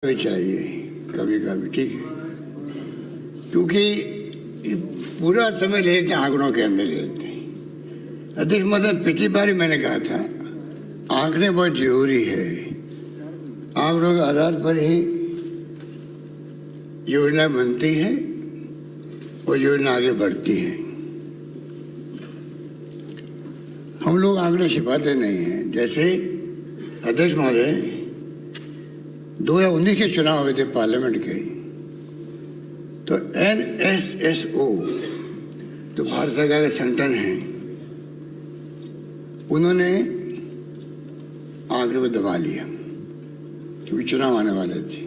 चाहिए कभी कभी, ठीक है, क्योंकि पूरा समय लेके आंकड़ों के अंदर लेते हैं। अध्यक्ष महोदय, पिछली बार मैंने कहा था आंकड़े बहुत जरूरी है। आंकड़ों के आधार पर ही योजना बनती है और योजना आगे बढ़ती है। हम लोग आंकड़े छिपाते नहीं हैं। जैसे अध्यक्ष महोदय 2019 के चुनाव हुए थे पार्लियामेंट के, तो NSSO तो भारत सरकार का संगठन है, उन्होंने आंकड़े को दबा लिया क्योंकि चुनाव आने वाले थे।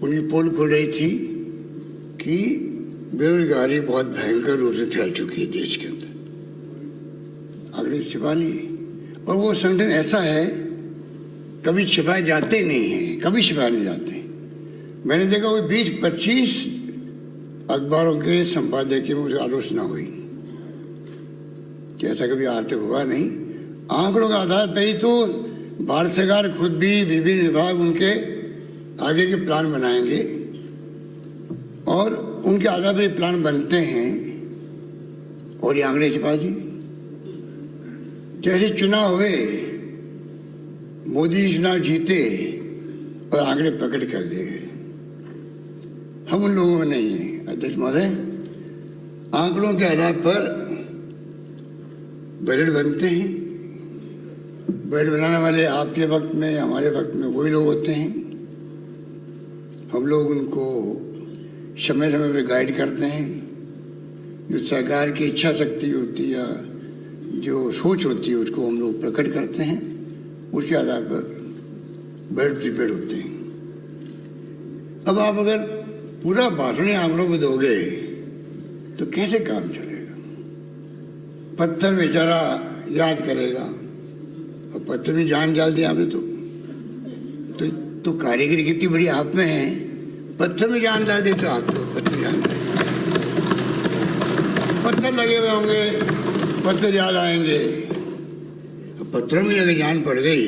उनकी पोल खुल रही थी कि बेरोजगारी बहुत भयंकर रूप से फैल चुकी है देश के अंदर। आंकड़े छिपा लिए, और वो संगठन ऐसा है कभी छिपाए जाते नहीं हैं, कभी छिपाए नहीं जाते। मैंने देखा वो 20-25 अखबारों के संपादकीय में मुझे आलोचना हुई कि ऐसा कभी आज तक हुआ नहीं। आंकड़ों के आधार पर ही तो भारत सरकार खुद भी, विभिन्न विभाग उनके आगे के प्लान बनाएंगे और उनके आधार पर प्लान बनते हैं और ये आंकड़े छिपा दी। जैसे चुनाव हुए, मोदी चुनाव जीते और आंकड़े पकड़ कर दिए गए। हम उन लोगों में नहीं हैं अध्यक्ष महोदय। आंकड़ों के आधार पर बजट बनते हैं। बजट बनाने वाले आपके वक्त में, हमारे वक्त में वही लोग होते हैं। हम लोग उनको समय समय पर गाइड करते हैं। जो सरकार की इच्छा शक्ति होती है, जो सोच होती है, उसको हम लोग प्रकट करते हैं। उसके आधार पर बजट प्रिपेयर होते हैं। अब आप अगर पूरा भाषण आंकड़ों में दोगे तो कैसे काम चलेगा? पत्थर बेचारा याद करेगा, और पत्थर में जान डाल दिया आपने तो कारीगरी कितनी बड़ी आप में है। पत्थर में जान डाल दी तो आप तो पत्थर जान डाल, पत्थर लगे हुए होंगे, पत्थर याद आएंगे। पत्थरों में अगर जान पड़ गई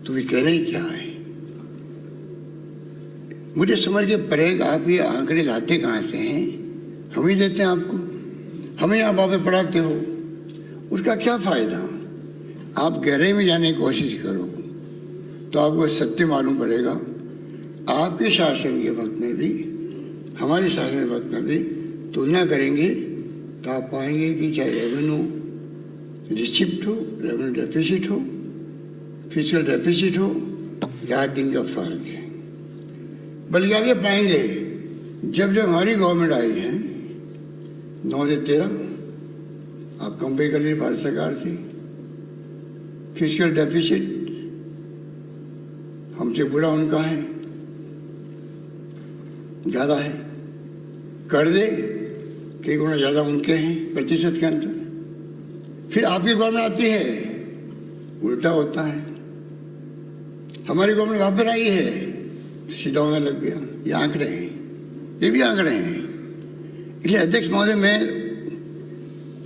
तो भी कहना ही क्या है। मुझे समझ के पड़ेगा आप ये आंकड़े लाते कहाँ से हैं? हम ही देते हैं आपको, हमें आप पे पढ़ाते हो, उसका क्या फायदा? आप गहराई में जाने की कोशिश करो तो आपको सत्य मालूम पड़ेगा। आपके शासन के वक्त में भी, हमारे शासन के वक्त में भी तुलना करेंगे तो आप पाएंगे कि चाहे रेवेन्यू रिसिप्ट हो, रेवेन्यू डेफिसिट हो, फिजिकल डेफिसिट हो, 8 दिन का फर्क है। बल्कि आप ये पाएंगे जब जब हमारी गवर्नमेंट आई है 9 से 13, आप कंपेयर कर लीजिए भारत सरकार से, फिजिकल डेफिसिट हमसे बुरा उनका है, ज़्यादा है। कर्जे कई गुना ज़्यादा उनके हैं प्रतिशत के अंदर। फिर आपकी गवर्नमेंट आती है, उल्टा होता है। हमारी गवर्नमेंट वापस आई है, सीधा होने लग गया। ये आंकड़े हैं, ये भी आंकड़े हैं। इसलिए अध्यक्ष महोदय, मैं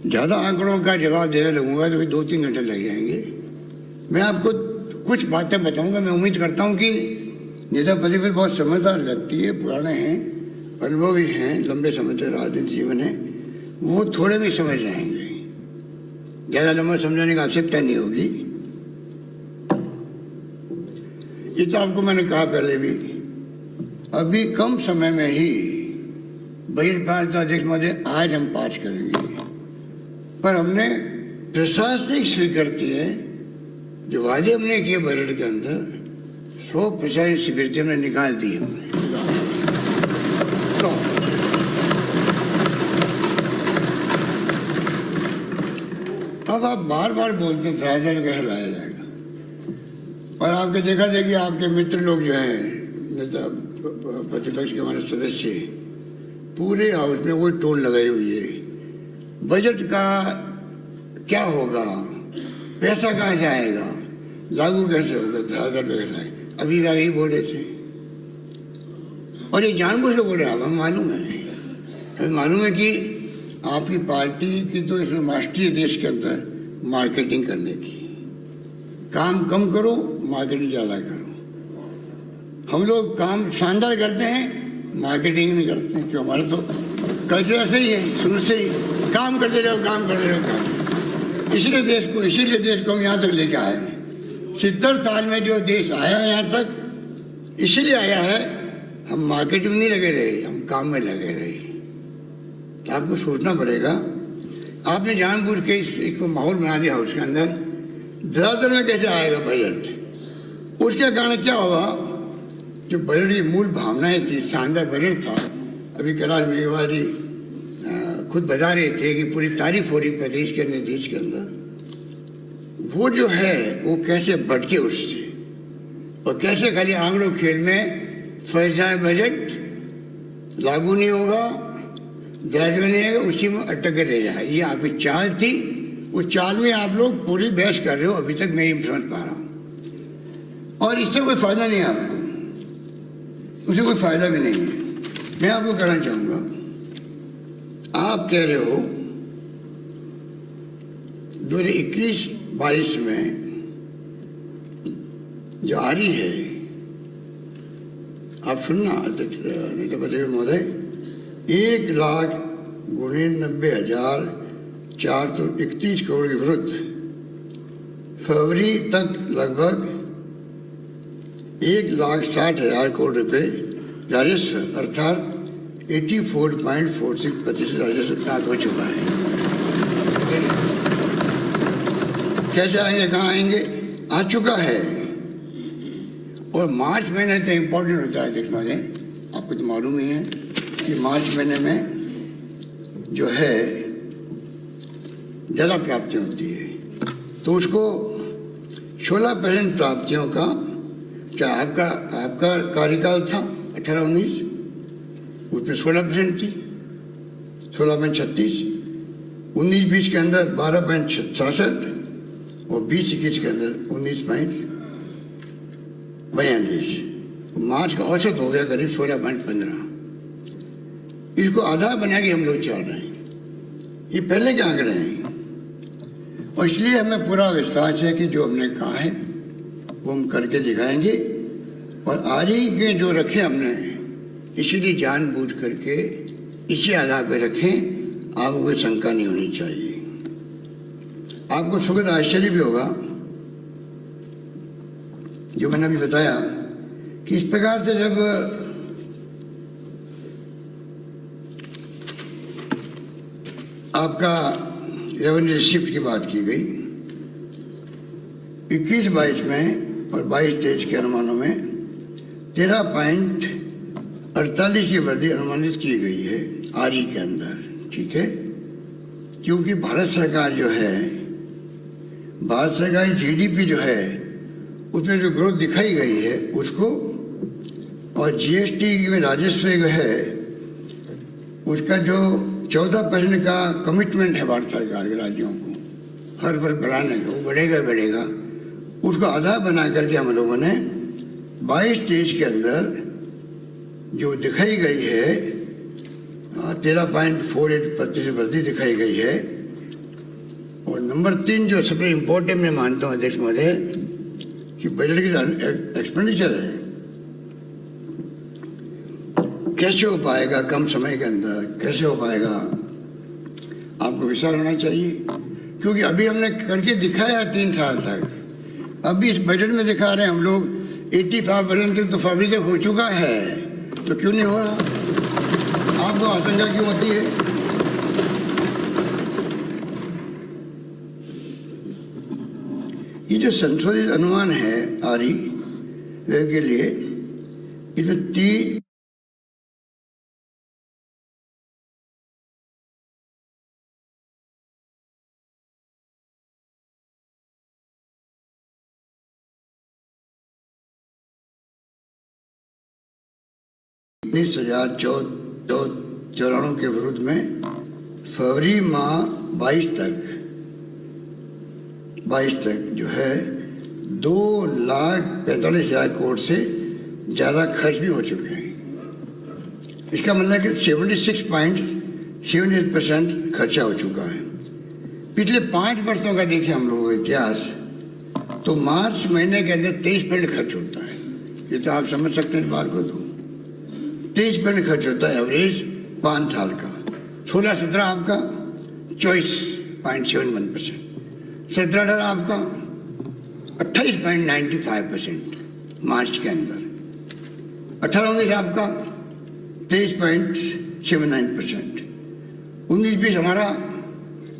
ज़्यादा आंकड़ों का जवाब देने लगूंगा तो फिर 2-3 घंटे लग जाएंगे। मैं आपको कुछ बातें बताऊंगा। मैं उम्मीद करता हूँ कि नेता प्रतिपक्ष बहुत समझदार लगती है, पुराने हैं, अनुभवी हैं, लंबे समय तक राजनीतिक जीवन है, वो थोड़े भी समझ जाएंगे। ज़्यादा लंबा समझाने की आवश्यकता नहीं होगी। ये तो आपको मैंने कहा पहले भी, अभी कम समय में ही बजट पास, तो अध्यक्ष महोदय आज हम पास करेंगे, पर हमने प्रशासनिक स्वीकृति है। जो वादे हमने किए बजट के अंदर 100% स्वीकृति हमने निकाल दी। हमने 100। अब आप बार बार बोलते हैं ड्राइवर का हिलाया जाएगा, और आपके देखा देखिए आपके मित्र लोग जो हैं, नेता प्रतिपक्ष के हमारे सदस्य, पूरे हाउस में वो टोल लगाई हुई है। बजट का क्या होगा, पैसा कहाँ जाएगा, लागू कैसे होगा, ड्राइवर कैसे आएगा। अभी बार ही बोल रहे थे, और ये जानबूझ के बोल रहे हैं। हमें मालूम है, हमें मालूम है कि आपकी पार्टी की तो इसमें मास्टरी है देश के अंदर मार्केटिंग करने की। काम कम करो, मार्केटिंग ज़्यादा करो। हम लोग काम शानदार करते हैं, मार्केटिंग नहीं करते हैं, क्यों? हमारा तो कल्चर ऐसे ही है शुरू से ही, काम करते रहो काम करते रहो काम। इसीलिए देश को हम यहाँ तक लेके आए हैं। 70 साल में जो देश आया है यहाँ तक, इसीलिए आया है, हम मार्केट में नहीं लगे रहे, हम काम में लगे रहे। आपको सोचना पड़ेगा, आपने जानबूझ के इसको माहौल बना दिया उसके अंदर, धरातल में कैसे आएगा बजट? उसके कारण क्या हुआ, जो बजट की मूल भावनाएं थी, शानदार बजट था। अभी कैलाश मेघवाल जी खुद बता रहे थे कि पूरी तारीफ हो रही प्रदेश के अंदर, देश के अंदर। वो जो है वो कैसे भटके उससे, और कैसे खाली आंकड़ों खेल में फंस जाए, बजट लागू नहीं होगा, ग्रेजुअल नहीं है, उसी में अटक के रह जाए। ये आपकी चाल थी, उस चाल में आप लोग पूरी बहस कर रहे हो। अभी तक मैं ये समझ पा रहा हूँ, और इससे कोई फायदा नहीं है आपको, उससे कोई फायदा भी नहीं है। मैं आपको कहना चाहूँगा, आप कह रहे हो 2021-22 में जो आ रही है, आप सुनना अध्यक्ष महोदय, 1,90,431 करोड़ के विरुद्ध फरवरी तक लगभग 1,60,000 करोड़ रुपए राजस्व, अर्थात 84.46% राजस्व प्राप्त हो चुका है। कैसे आएंगे, कहाँ आएंगे? आ चुका है। और मार्च महीने तो इम्पोर्टेंट होता है, देखना है, आपको तो मालूम ही है कि मार्च महीने में जो है ज़्यादा प्राप्ति होती है, तो उसको 16% प्राप्तियों का, क्या आपका कार्यकाल था 18-19, उसमें 16% थी, 16.36, 19-20 के अंदर 12.67 और 20-21 के अंदर 19.42। मार्च का औसत हो गया करीब 16.15। इसको आधार बना के हम लोग चल रहे हैं। ये पहले के आंकड़े हैं, और इसलिए हमें पूरा विश्वास है कि जो हमने कहा है वो हम करके दिखाएंगे। और आरी के जो रखे हमने, इसीलिए जानबूझ करके इसी आधार पर रखें, आपको कोई शंका नहीं होनी चाहिए। आपको सुखद आश्चर्य भी होगा, जो मैंने अभी बताया, कि इस प्रकार से जब आपका रेवेन्यू रिसिप्ट की बात की गई 21-22 में और 22-23 के अनुमानों में 13.48 की वृद्धि अनुमानित की गई है आरई के अंदर, ठीक है। क्योंकि भारत सरकार जो है, भारत सरकार की जीडीपी जो है, उसमें जो ग्रोथ दिखाई गई है उसको, और जीएसटी में राजस्व जो है उसका जो 14% का कमिटमेंट है भारत सरकार के राज्यों को हर वर्ष बढ़ाने का, वो बढ़ेगा, उसको आधार बना करके हम लोगों ने 22-23 के अंदर जो दिखाई गई है 13.48% वृद्धि दिखाई गई है। और नंबर 3 जो सबसे इम्पोर्टेंट मैं मानता हूँ अध्यक्ष महोदय, कि बजट की एक्सपेंडिचर है, कैसे हो पाएगा कम समय के अंदर, कैसे हो पाएगा, आपको विचार होना चाहिए। क्योंकि अभी हमने करके दिखाया 3 साल तक, अभी इस बजट में दिखा रहे हैं हम लोग 85% तो फरवरी तक हो चुका है, तो क्यों नहीं हुआ? आपको आशंका क्यों होती है? ये जो संशोधित अनुमान है आरई के लिए, इसमें 3 19,094 के विरुद्ध में फरवरी माह 22 तक जो है 2,45,000 करोड़ से ज़्यादा खर्च भी हो चुके हैं। इसका मतलब कि 76.78% खर्चा हो चुका है। पिछले 5 वर्षों का देखें हम लोगों का इतिहास, तो मार्च महीने के अंदर 23% खर्च होता है। ये तो आप समझ सकते हैं इस बात को। तो 23% खर्च होता है एवरेज 5 साल का। 16-17 आपका 24.71%, 17-18 आपका 28.95% मार्च के अंदर, 18-19 आपका 23.79%, 19-20 हमारा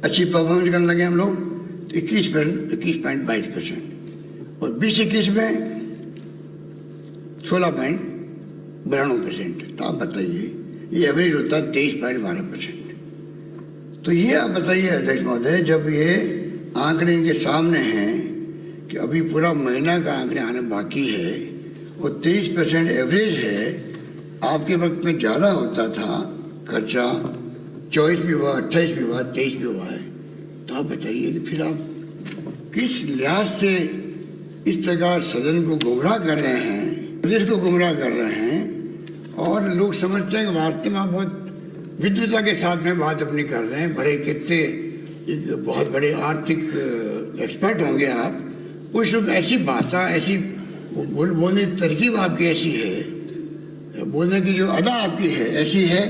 अच्छी परफॉर्मेंस करने लगे हम लोग 21.22%, और 20-21 में 16.92%। तो आप बताइए ये एवरेज होता है 23.12%। तो ये आप बताइए अध्यक्ष महोदय, जब ये आंकड़े इनके सामने हैं कि अभी पूरा महीना का आंकड़े आने बाकी है और 23% एवरेज है, आपके वक्त में ज़्यादा होता था खर्चा, 24 भी हुआ, 28 भी हुआ, 23 भी हुआ है। तो आप बताइए कि फिर आप किस लिहाज से इस प्रकार सदन को गुमराह कर रहे हैं, प्रदेश को गुमराह कर रहे हैं, और लोग समझते हैं कि वास्तव में आप बहुत विद्वता के साथ में बात अपनी कर रहे हैं, बड़े कितने एक बहुत बड़े आर्थिक एक्सपर्ट होंगे आप। उस वक्त ऐसी भाषा, ऐसी बोलने की तरकीब आपकी ऐसी है, बोलने की जो अदा आपकी है ऐसी है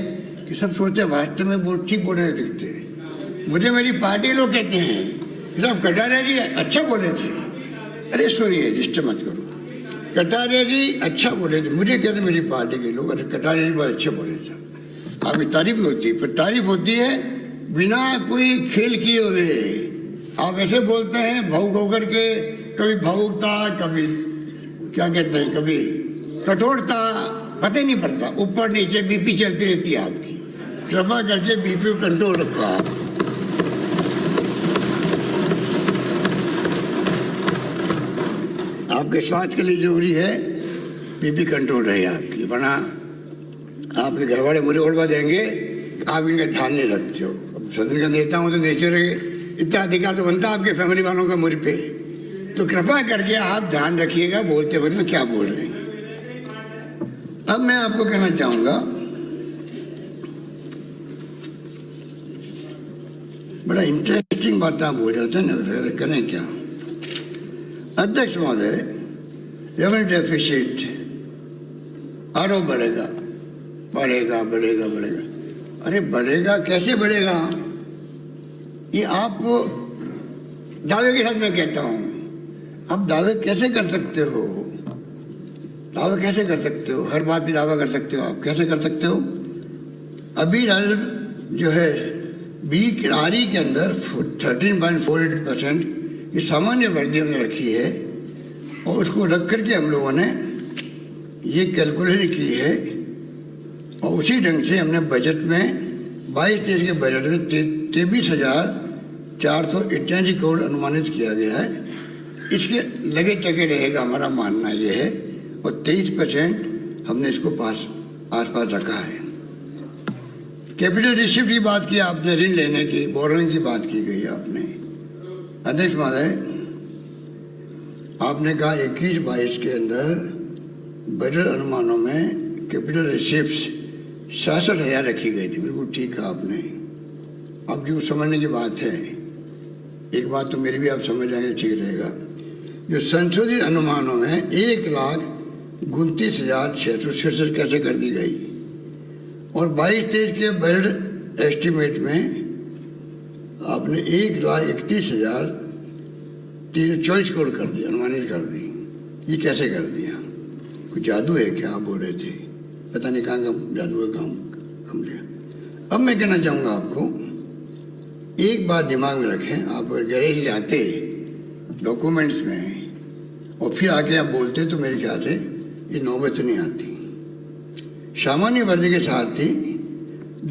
कि सब सोचते हैं वास्तव में वो ठीक बोल रहे दिखते हैं। मुझे मेरी पार्टी लोग कहते हैं कि साहब कटारिया जी अच्छा बोले थे। अरे सुनिए, डिस्टर्ब मत करो। कटारिया जी अच्छा बोले थे, मुझे कहते मेरी पार्टी के लोग, अरे कटारिया जी बहुत अच्छे बोले थे। आपकी तारीफ भी होती है, पर तारीफ होती है बिना कोई खेल किए हुए। आप ऐसे बोलते हैं भावुक होकर के, कभी भावुकता, कभी क्या कहते हैं, कभी कठोरता, पता ही नहीं पड़ता, ऊपर नीचे बीपी चलती रहती है आपकी। कृपा करके बीपी को कंट्रोल रखो आप। आपके स्वास्थ्य के लिए जरूरी है बीपी कंट्रोल रहे आपकी, वरना आपके घर वाले मुझे उड़वा देंगे, आप इनका ध्यान नहीं रखते हो। अब सदन का नेता हूँ तो नेचर इतना अधिकार तो बनता है आपके फैमिली वालों का मुझ पे। तो कृपा करके आप ध्यान रखिएगा बोलते वक्त में क्या बोल रहे हैं। अब मैं आपको कहना चाहूंगा, बड़ा इंटरेस्टिंग बात आप बोल रहे थे ना, करें क्या अध्यक्ष महोदय, रेवेन्यू डेफिसिट आरो बढ़ेगा बढ़ेगा बढ़ेगा बढ़ेगा। अरे बढ़ेगा कैसे बढ़ेगा? ये आप दावे के साथ मैं कहता हूं, आप दावे कैसे कर सकते हो? दावा कैसे कर सकते हो? हर बात भी दावा कर सकते हो आप, कैसे कर सकते हो? अभी राजस्व जो है बीआरई के अंदर 13.48% ये सामान्य वृद्धि हमने रखी है, और उसको रख करके हम लोगों ने ये कैलकुलेशन की है, और उसी ढंग से हमने बजट में 22-23 के बजट में 23,488 करोड़ अनुमानित किया गया है। इसके लगे टके रहेगा हमारा मानना ये है, और 23% हमने इसको आसपास रखा है। कैपिटल रिसिप्ट की बात की आपने, ऋण लेने की, बोरोइंग की बात की गई आपने। अध्यक्ष महोदय, आपने कहा 21-22 के अंदर बजट अनुमानों में कैपिटल रिसिप्ट 66,000 रखी गई थी। बिल्कुल ठीक कहा आपने। अब जो समझने की बात है, एक बात तो मेरी भी आप समझ जाएंगे, ठीक रहेगा। जो संशोधित अनुमानों में 1,29,666 कैसे कर दी गई, और 22-23 के बजट एस्टीमेट में आपने 1,31,324 करोड़ कर दी, अनुमानित कर दी। ये कैसे कर दिया? कुछ जादू है क्या? आप बोल रहे थे, पता नहीं कहाँ का जादू का काम लिया। अब मैं कहना चाहूँगा आपको, एक बात दिमाग में रखें, आप अगर गैरेज जाते डॉक्यूमेंट्स में और फिर आके आप बोलते तो मेरे ख्याल से ये नौबत नहीं आती। सामान्य वर्दी के साथ ही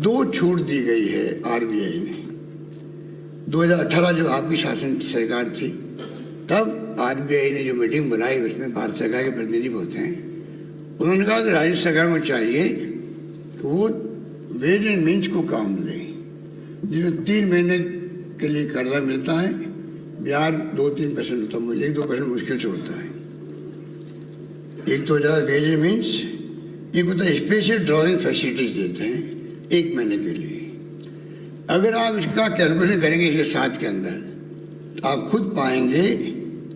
2 छूट दी गई है आरबीआई ने। 2018 जब आपकी शासन सरकार थी, तब आरबीआई ने जो मीटिंग बुलाई, उसमें भारत सरकार के प्रतिनिधि होते हैं, उन्होंने कहा कि राज्य सरकार को चाहिए कि वो वेज एंड मीन्स को काम ले, जिसमें 3 महीने के लिए कर्जा मिलता है, ब्याज 2-3% होता है, 1-2% मुश्किल से होता है। एक तो ज़्यादा वेज एंड मीन्स, एक होता है स्पेशल ड्रॉइंग फैसिलिटीज देते हैं 1 महीने के लिए। अगर आप इसका कैलकुलेशन करेंगे इसके साथ के अंदर, तो आप खुद पाएंगे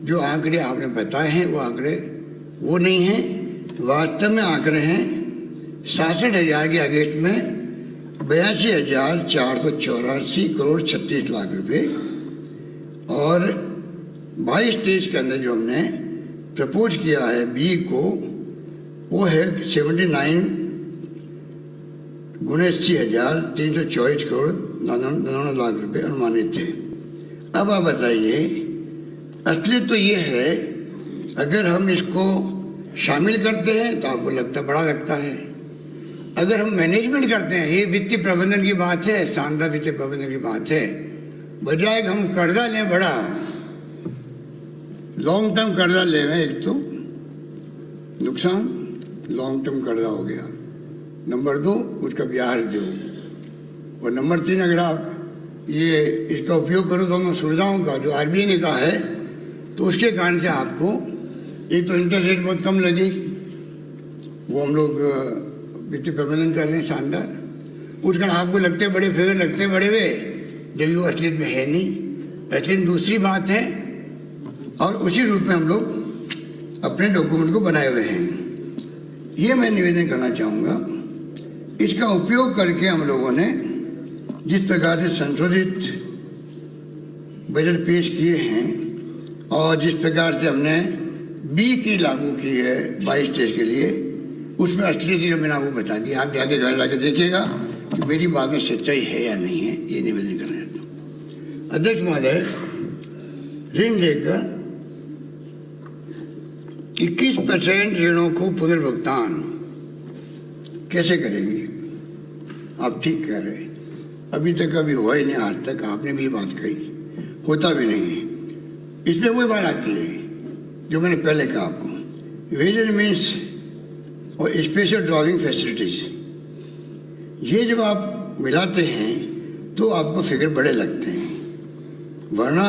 जो आंकड़े आपने बताए हैं वो आंकड़े वो नहीं हैं, वास्तव में आंकड़े हैं 67,000 के अगेंस्ट में 82,484 करोड़ 36 लाख रुपए, और 22-23 के अंदर जो हमने प्रपोज किया है बी को, वो है 79 गुणे 80,324 करोड़ 99 लाख रुपए अनुमानित थे। अब आप बताइए, असली तो ये है, अगर हम इसको शामिल करते हैं तो आपको लगता बड़ा लगता है, अगर हम मैनेजमेंट करते हैं, ये वित्तीय प्रबंधन की बात है, शानदार वित्तीय प्रबंधन की बात है, बजाय हम कर्जा लें बड़ा, लॉन्ग टर्म कर्जा ले रहे हैं, एक तो नुकसान, लॉन्ग टर्म कर्जा हो गया, नंबर 2 उसका ब्याज दो, और नंबर 3 अगर आप ये इसका उपयोग करो दोनों सुविधाओं का जो आरबीआई ने कहा है, तो उसके कारण से आपको एक तो इंटरेस्ट रेट बहुत कम लगेगी, वो हम लोग वित्तीय प्रबंधन कर रहे हैं शानदार, उस कारण आपको लगते बड़े फिगर लगते बड़े हुए, जब वो असलियत में है नहीं, असलियत दूसरी बात है, और उसी रूप में हम लोग अपने डॉक्यूमेंट को बनाए हुए हैं। ये मैं निवेदन करना चाहूँगा, इसका उपयोग करके हम लोगों ने जिस प्रकार से संशोधित बजट पेश किए हैं और जिस प्रकार से हमने बी की लागू की है 22-23 के लिए, उसमें असली चीज़ मैंने आपको बता दी, आप जाके घर जाके देखिएगा कि मेरी बात में सच्चाई है या नहीं है, ये निवेदन करना चाहता हूँ। अध्यक्ष महोदय, ऋण लेकर 21% ऋणों को पुनर्भुगतान कैसे करेंगे? आप ठीक कह रहे हैं, अभी तक कभी हुआ ही नहीं, आज तक आपने भी बात कही, होता भी नहीं है। इसमें वही बात आती है जो मैंने पहले कहा आपको, वेरियस मीन्स और स्पेशल ड्राइविंग फैसिलिटीज, ये जब आप मिलाते हैं तो आपको फिगर बड़े लगते हैं, वरना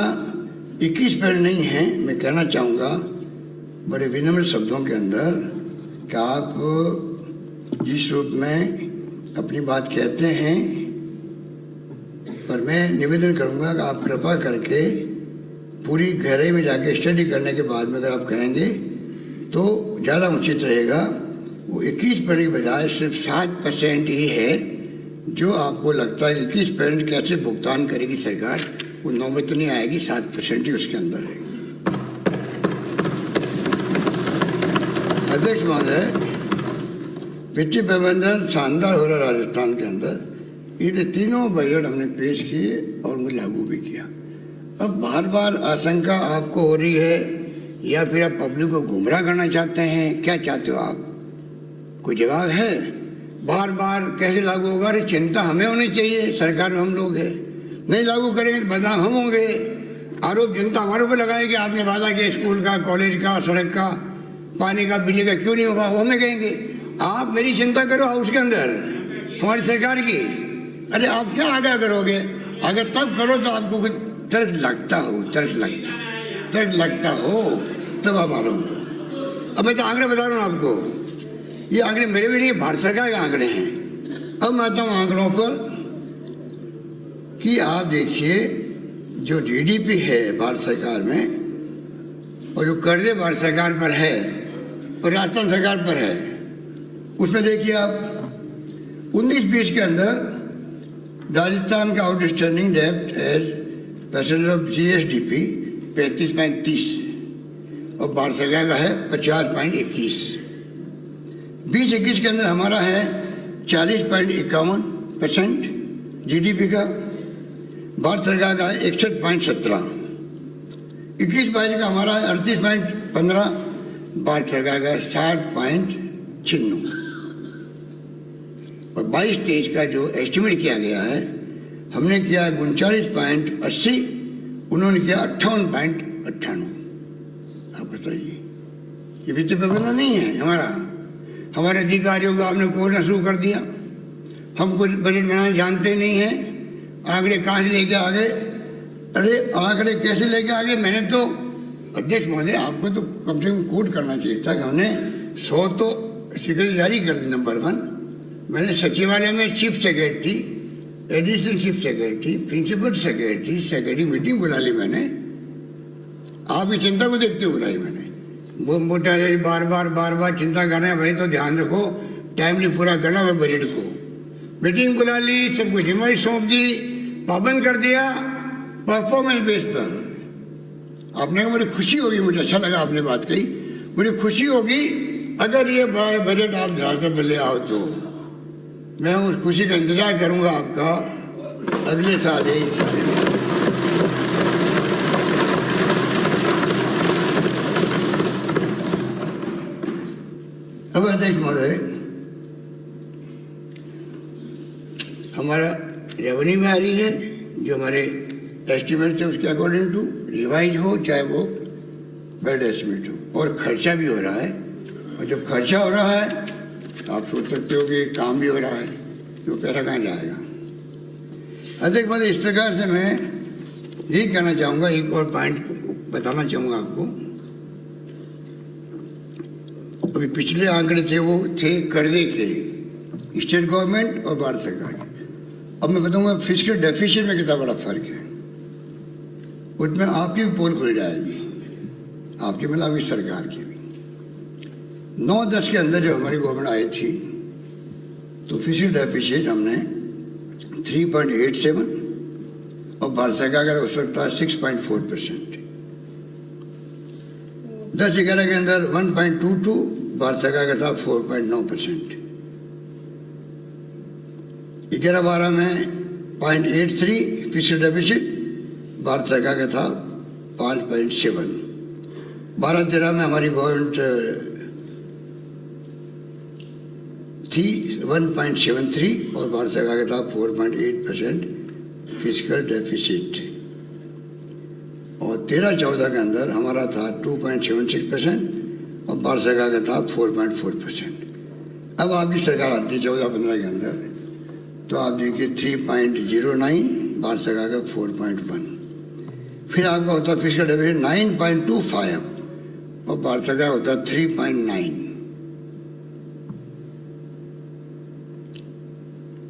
21% नहीं है। मैं कहना चाहूँगा बड़े विनम्र शब्दों के अंदर कि आप जिस रूप में अपनी बात कहते हैं, पर मैं निवेदन करूँगा कि आप कृपा करके पूरी गहराई में जाके स्टडी करने के बाद में अगर आप कहेंगे तो ज़्यादा उचित रहेगा। वो 21% की बजाय सिर्फ 7% ही है जो आपको लगता है 21% कैसे भुगतान करेगी सरकार, वो नौबत तो नहीं आएगी, 7% ही उसके अंदर है। अध्यक्ष महोदय, वित्तीय प्रबंधन शानदार हो रहा राजस्थान के अंदर, ये तीनों बजट हमने पेश किए और उनको लागू भी किया। अब बार बार आशंका आपको हो रही है या फिर आप पब्लिक को गुमराह करना चाहते हैं, क्या चाहते हो आप? कोई जवाब है? बार बार कैसे लागू होगा? अरे चिंता हमें होनी चाहिए, सरकार में हम लोग हैं, नहीं लागू करेंगे तो बदनाम हम होंगे, आरोप जनता हमारे ऊपर लगाएगी, आपने वादा किया स्कूल का, कॉलेज का, सड़क का, पानी का, बिजली का क्यों नहीं होगा, वो हमें कहेंगे। आप मेरी चिंता करो हाउस के अंदर हमारी सरकार की, अरे आप क्या आगाह करोगे? अगर तब करो तो आपको कुछ तर्क लगता हो, तर्क लगता हो तब आप आरोप करो। अब मैं तो आंकड़े बता रहा हूँ आपको, ये आंकड़े मेरे भी नहीं, भारत सरकार के आंकड़े हैं। अब मैं आता हूँ आंकड़ों पर कि आप देखिए जो जीडीपी है भारत सरकार में और जो कर्जे भारत सरकार पर है और राजस्थान सरकार पर है, उसमें देखिए आप 19-20 के अंदर राजस्थान का आउटस्टैंडिंग डेब्ट एज परसेंटेज ऑफ जीएसडीपी 35.30 और भारत सरकार का है 50.21। 20-21 के अंदर हमारा है 40.51% जीडीपी का, भारत सरकार का है 61.17। 21-22 का हमारा है 38.15, भारत सरकार का 60.96 और 22-23 का जो एस्टिमेट किया गया है, हमने किया 39.80, उन्होंने किया 58.98। आप बताइए, ये वित्तीय प्रबंधन नहीं है हमारा। हमारे अधिकारियों को आपने कोरना शुरू कर दिया, हम कुछ बजट बनाना जानते नहीं हैं, आंकड़े कहाँ से लेके आ गए? अरे आंकड़े कैसे लेके आ गए? मैंने तो अध्यक्ष महोदय आपको तो कम से कम कोट करना चाहिए था कि हमने 100 तो स्वीकृति जारी कर दी। नंबर 1, मैंने सचिवालय में chief secretary, additional chief secretary, principal secretary meeting बुला ली मैंने, आपकी चिंता को देखते हुए बुलाई मैंने। वो मोटा बार बार चिंता कर रहे हैं, भाई तो ध्यान रखो टाइमली पूरा करना है बजट को। मीटिंग बुला ली, सब कुछ जिम्मेदारी सौंप दी, पाबंद कर दिया परफॉर्मेंस बेस पर। आपने कहा मुझे खुशी होगी, मुझे अच्छा लगा आपने बात कही, मुझे खुशी होगी अगर ये बजट आप धरातल पर ले आओ तो मैं उस खुशी का इंतजार करूंगा आपका अगले साल। अब अध्यक्ष महोदय, हमारा रेवेन्यू में आ रही है जो हमारे एस्टिमेट थे उसके अकॉर्डिंग टू रिवाइज हो, चाहे वो बेड एस्टिमेट हो, और खर्चा भी हो रहा है। और जब खर्चा हो रहा है तो आप सोच सकते हो कि काम भी हो रहा है, तो पैसा कहाँ जाएगा। अध्यक्ष महोदय, इस प्रकार से मैं यही कहना चाहूँगा, एक और पॉइंट बताना चाहूँगा आपको। अभी पिछले आंकड़े थे वो थे कर्जे के, स्टेट गवर्नमेंट और भारत सरकार के। अब मैं बताऊंगा फिस्कल डेफिसिट में कितना बड़ा फर्क है। उसमें आपकी भी पोल खुल जाएगी, आपकी मतलब आपकी सरकार की भी। 9-10 के अंदर जब हमारी गवर्नमेंट आई थी तो फिस्कल डेफिसिट हमने 3.87 और भारत सरकार का हो सकता है 6.4%। 10-11 के अंदर 1.22, भारत सरकार का था 4.9%। 11-12 में 0.83 फिस्कल डेफिसिट, भारत सरकार का था 5.7। 12-13 में हमारी गवर्नमेंट थी 1.73 और भारत सरकार का था 4.8% फिस्कल डेफिसिट। और 13-14 के अंदर हमारा था 2.76% और भारत सरकार का था 4.4%। अब आपकी सरकार आती है 14-15 के अंदर, तो आप देखिए 3.09, भारत सरकार का 4.1। फिर आपका होता है फिस्कल डेफिसिट 9.25 और भारत सरकार होता है 3.9।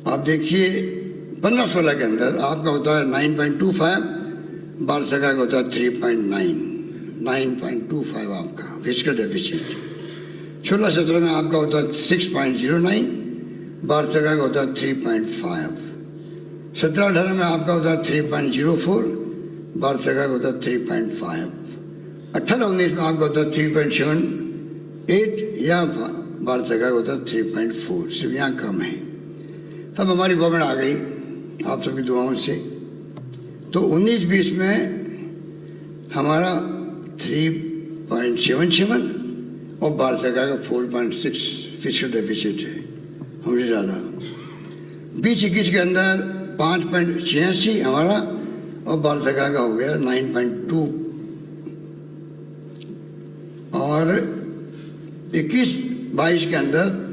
आप देखिए 15-16 के अंदर आपका होता है 9.25, भारत सरकार का होता है 9.25 आपका फिस्कल डेफिसिट। 16-17 में आपका होता है 6.09, भारत सरकार का होता है 3.5। 17-18 में आपका होता है 3.04, भारत सरकार का होता है 3.5। 18-19 में आपका होता है 3.78 या भारत सरकार का होता है 3.4, सिर्फ यहाँ कम है। अब हमारी गवर्नमेंट आ गई आप सबकी दुआओं से, तो 19-20 में हमारा 3.77 और भारत सरकार का 4.6 फिस्कल डेफिसिट है, हमसे ज़्यादा। 20-21 के अंदर 5.86 हमारा और भारत सरकार का हो गया 9.2। और 21-22 के अंदर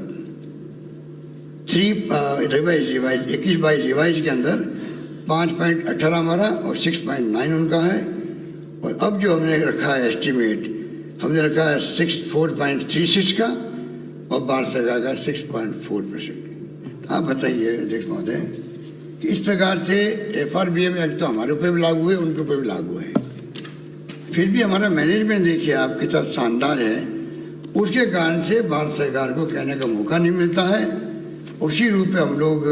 21-22 रिवाइज के अंदर 5.18 हमारा और 6.9 उनका है। और अब जो हमने रखा है एस्टिमेट, हमने रखा है 4.36 का और भारत सरकार का 6.4%। आप बताइए अध्यक्ष महोदय कि इस प्रकार से FRBM एक्ट तो हमारे ऊपर भी लागू है, उनके ऊपर भी लागू है, फिर भी हमारा मैनेजमेंट देखिए आप कितना शानदार है। उसके कारण से भारत सरकार को कहने का मौका नहीं मिलता है। उसी रूप में हम लोग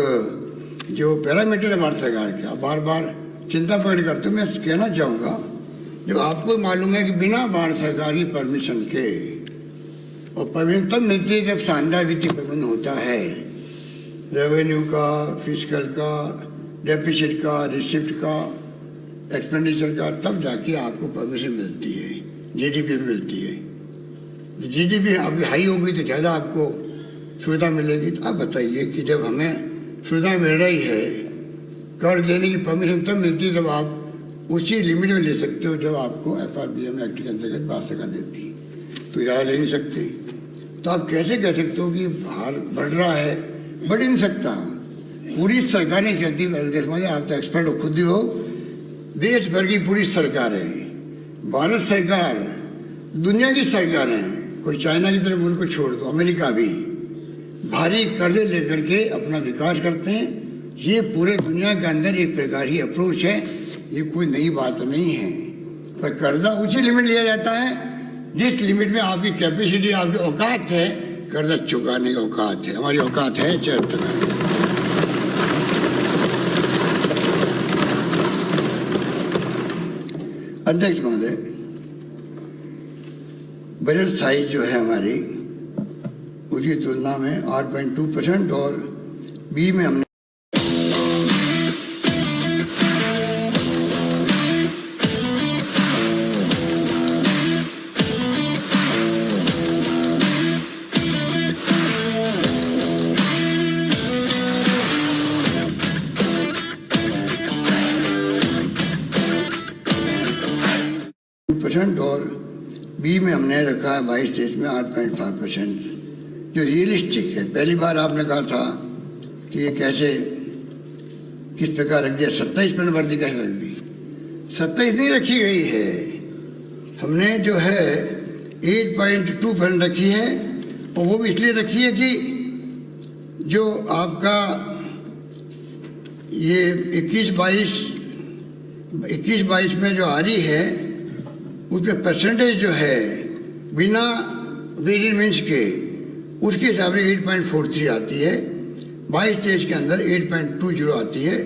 जो पैरामीटर है भारत सरकार के बार बार चिंता प्रकट करते। मैं कहना चाहूँगा जो आपको मालूम है कि बिना भारत सरकार की परमिशन के, और परमिशन तब मिलती है जब शानदार वित्तीय प्रबंधन होता है, रेवेन्यू का, फिस्कल का, डेफिसिट का, रिसिप्ट का, एक्सपेंडिचर का, तब जाके आपको परमिशन मिलती है, GDP मिलती है। GDP आपकी हाई होगी तो ज़्यादा आपको सुविधा मिलेगी। तो आप बताइए कि जब हमें सुविधा मिल रही है, कर देने की परमिशन तब मिलती है जब आप उसी लिमिट में ले सकते हो जब आपको FRBM एक्ट के अंतर्गत भारत सरकार देती, तो ज़्यादा ले नहीं सकते। तो आप कैसे कह सकते हो कि भार बढ़ रहा है? बढ़ ही नहीं सकता। पूरी सरकार नहीं चलती। आप तो एक्सपर्ट हो, खुद ही हो। देश भर की पूरी सरकार है, भारत सरकार दुनिया की सरकार है, कोई चाइना की तरह मुल्क को छोड़ दो, अमेरिका भी भारी कर्जे लेकर के अपना विकास करते हैं। ये पूरे दुनिया के अंदर एक प्रकार की अप्रोच है, ये कोई नई बात नहीं है। पर कर्जा उसी लिमिट लिया जाता है जिस लिमिट में आपकी कैपेसिटी, आपकी औकात है, कर्जा चुकाने की औकात है, हमारी औकात है 74। अध्यक्ष महोदय, बजट साइज जो है हमारी, उसकी तुलना में 8.2% और बी में हमने और बी में हमने रखा है 22 देश में 8.5%, जो रियलिस्टिक है। पहली बार आपने कहा था कि ये कैसे, किस प्रकार रख दिया, 27% वृद्धि कैसे रख दी? 27 नहीं रखी गई है, हमने जो है 8.2% रखी है, और वो भी इसलिए रखी है कि जो आपका ये 21-22 में जो आ रही है, उसमें परसेंटेज जो है बिना वेरिएंट मीन्स के, उसके हिसाब से 8.43 आती है, 22 देश के अंदर 8.20 आती है,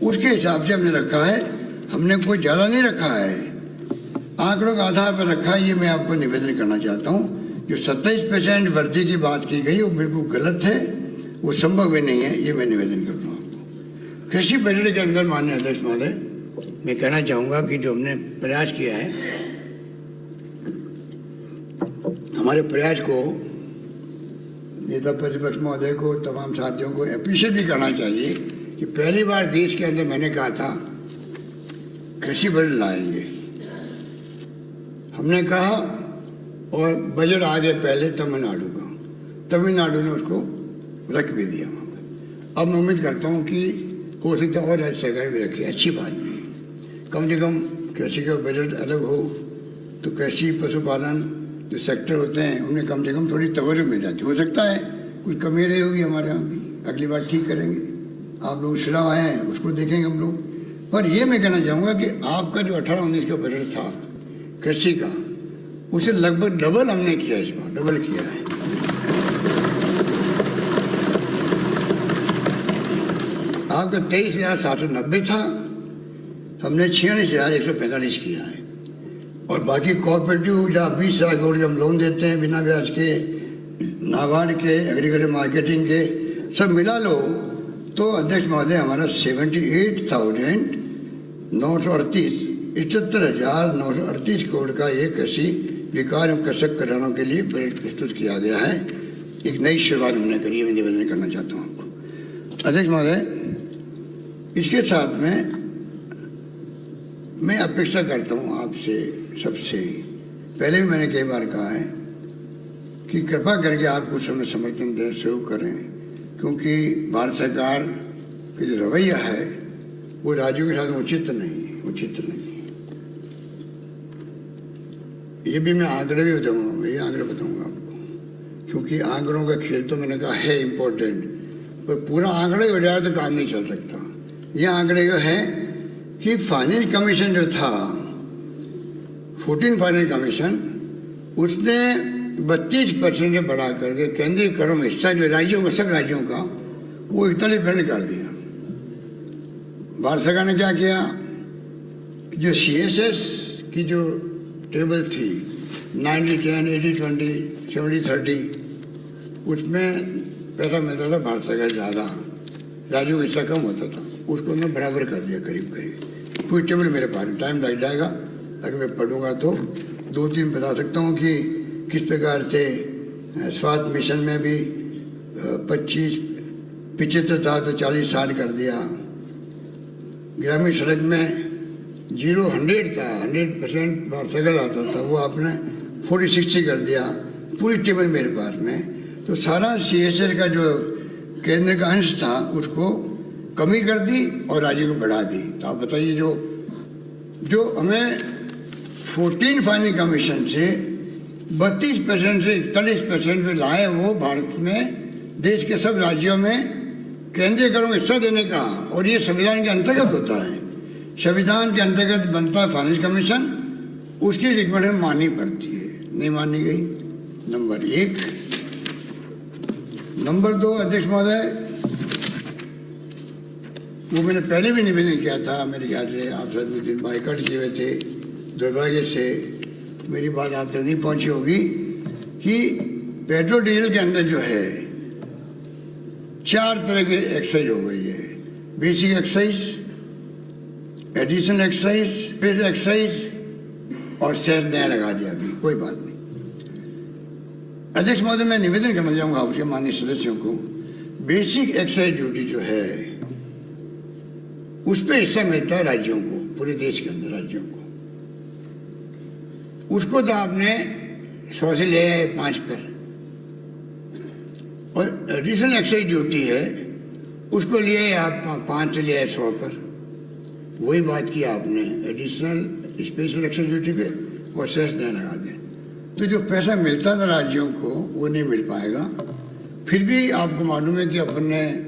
उसके हिसाब से हमने रखा है। हमने कोई ज़्यादा नहीं रखा है, आंकड़ों के आधार पर रखा है। ये मैं आपको निवेदन करना चाहता हूँ। जो 27% वृद्धि की बात की गई वो बिल्कुल गलत है, वो संभव भी नहीं है, ये मैं निवेदन करता हूँ आपको। कृषि बजट के अंदर माननीय अध्यक्ष महोदय, मैं कहना चाहूँगा कि जो हमने प्रयास किया है, हमारे प्रयास को नेता प्रतिपक्ष महोदय को, तमाम साथियों को अप्रिशिएट भी करना चाहिए कि पहली बार देश के अंदर मैंने कहा था कृषि बजट लाएंगे, हमने कहा, और बजट आ गया पहले तमिलनाडु का, तमिलनाडु ने उसको रख भी दिया वहाँ पर। अब मैं उम्मीद करता हूँ कि हो सकता है और राज्य सरकार भी रखे, अच्छी बात नहीं, कम से कम कृषि का बजट अलग हो तो कृषि पशुपालन जो सेक्टर होते हैं उनमें कम से कम थोड़ी तवज्जो मिल जाती। हो सकता है कुछ कमी रही होगी हमारे यहाँ भी, अगली बार ठीक करेंगे। आप लोग चुनाव आए हैं, उसको देखेंगे हम लोग। पर ये मैं कहना चाहूँगा कि आपका जो 18-19 का बजट था कृषि का, उसे लगभग डबल हमने किया, इस बार डबल किया है। आपका 23,790 था, हमने 46,145 किया है। और बाकी कॉर्पोरेटिव जहाँ 20,000 करोड़ के हम लोन देते हैं बिना ब्याज के, नाबार्ड के, एग्रीकल्चर मार्केटिंग के, सब मिला लो तो अध्यक्ष महोदय हमारा 78,938 करोड़ का ये कृषि विकास एवं कृषक कल्याणों के लिए बजट प्रस्तुत किया गया है। एक नई शुरुआत हमने करी है, मैं निवेदन करना चाहता हूँ आपको अध्यक्ष महोदय। इसके साथ में मैं अपेक्षा करता हूँ आपसे सबसे, पहले भी मैंने कई बार कहा है कि कृपा करके आप कुछ हमें समर्थन दें, सहयोग करें, क्योंकि भारत सरकार का जो रवैया है वो राज्यों के साथ उचित नहीं। ये भी मैं आंकड़े भी बताऊँगा, ये आंकड़े बताऊँगा आपको, क्योंकि आंकड़ों का खेल तो मैंने कहा है इम्पोर्टेंट, पर पूरा आंकड़ा ही हो जाए तो काम नहीं चल सकता। ये आंकड़े जो है कि फाइनेंस कमीशन जो था, 14 फाइनेंस कमीशन, उसने 32% से बढ़ा करके केंद्रीय करों में हिस्सा जो राज्यों का, सब राज्यों का, वो 41% कर दिया। भारत सरकार ने क्या किया, जो CSS की जो टेबल थी 90-10, 80-20, 70-30, उसमें पैसा मिलता था भारत सरकार ज़्यादा, राज्यों का हिस्सा कम होता था, उसको उन्होंने बराबर कर दिया करीब करीब। पूरी टेबल मेरे पास में, टाइम लग जाएगा, अगर मैं पढ़ूंगा तो 2-3 बता सकता हूँ कि किस प्रकार से स्वास्थ्य मिशन में भी 75 था तो 40-60 कर दिया, ग्रामीण सड़क में 0-100 था, 100% भारत सरकार आता था, वो आपने 40-60 कर दिया। पूरी टेबल मेरे पास में, तो सारा CSS का जो केंद्र का अंश था उसको कमी कर दी और राज्य को बढ़ा दी। तो आप बताइए, जो हमें 14 फाइनेंस कमीशन से 32% से 41% में लाए, वो भारत में देश के सब राज्यों में केंद्रीय करों को हिस्सा देने का, और ये संविधान के अंतर्गत होता है, संविधान के अंतर्गत बनता है फाइनेंस कमीशन, उसकी रिकमेंडेशन माननी पड़ती है, नहीं मानी गई, नंबर 1। नंबर 2, अध्यक्ष महोदय, वो मैंने पहले भी निवेदन किया था, मेरे ख्याल से आप सब उस दिन बाइकआउट किए हुए थे, दुर्भाग्य से मेरी बात आप तक नहीं पहुंची होगी कि पेट्रोल डीजल के अंदर जो है 4 तरह की एक्साइज हो गई है। Basic excise, additional excise, special excise और सेस नया लगा दिया अभी, कोई बात नहीं। अध्यक्ष महोदय, मैं निवेदन करना चाहूँगा आपके माननीय सदस्यों को, बेसिक एक्साइज ड्यूटी जो है उस पर हिस्सा मिलता है राज्यों को, पूरे देश के अंदर राज्यों को। उसको तो आपने 100 से ले आए 5 पर, और एडिशनल एक्साइज ड्यूटी है उसको लिए आप 5 से ले आए 100 पर। वही बात की आपने एडिशनल स्पेशल एक्साइज ड्यूटी पे, और सेस नया लगा दें, तो जो पैसा मिलता था राज्यों को वो नहीं मिल पाएगा। फिर भी आपको मालूम है कि अपन ने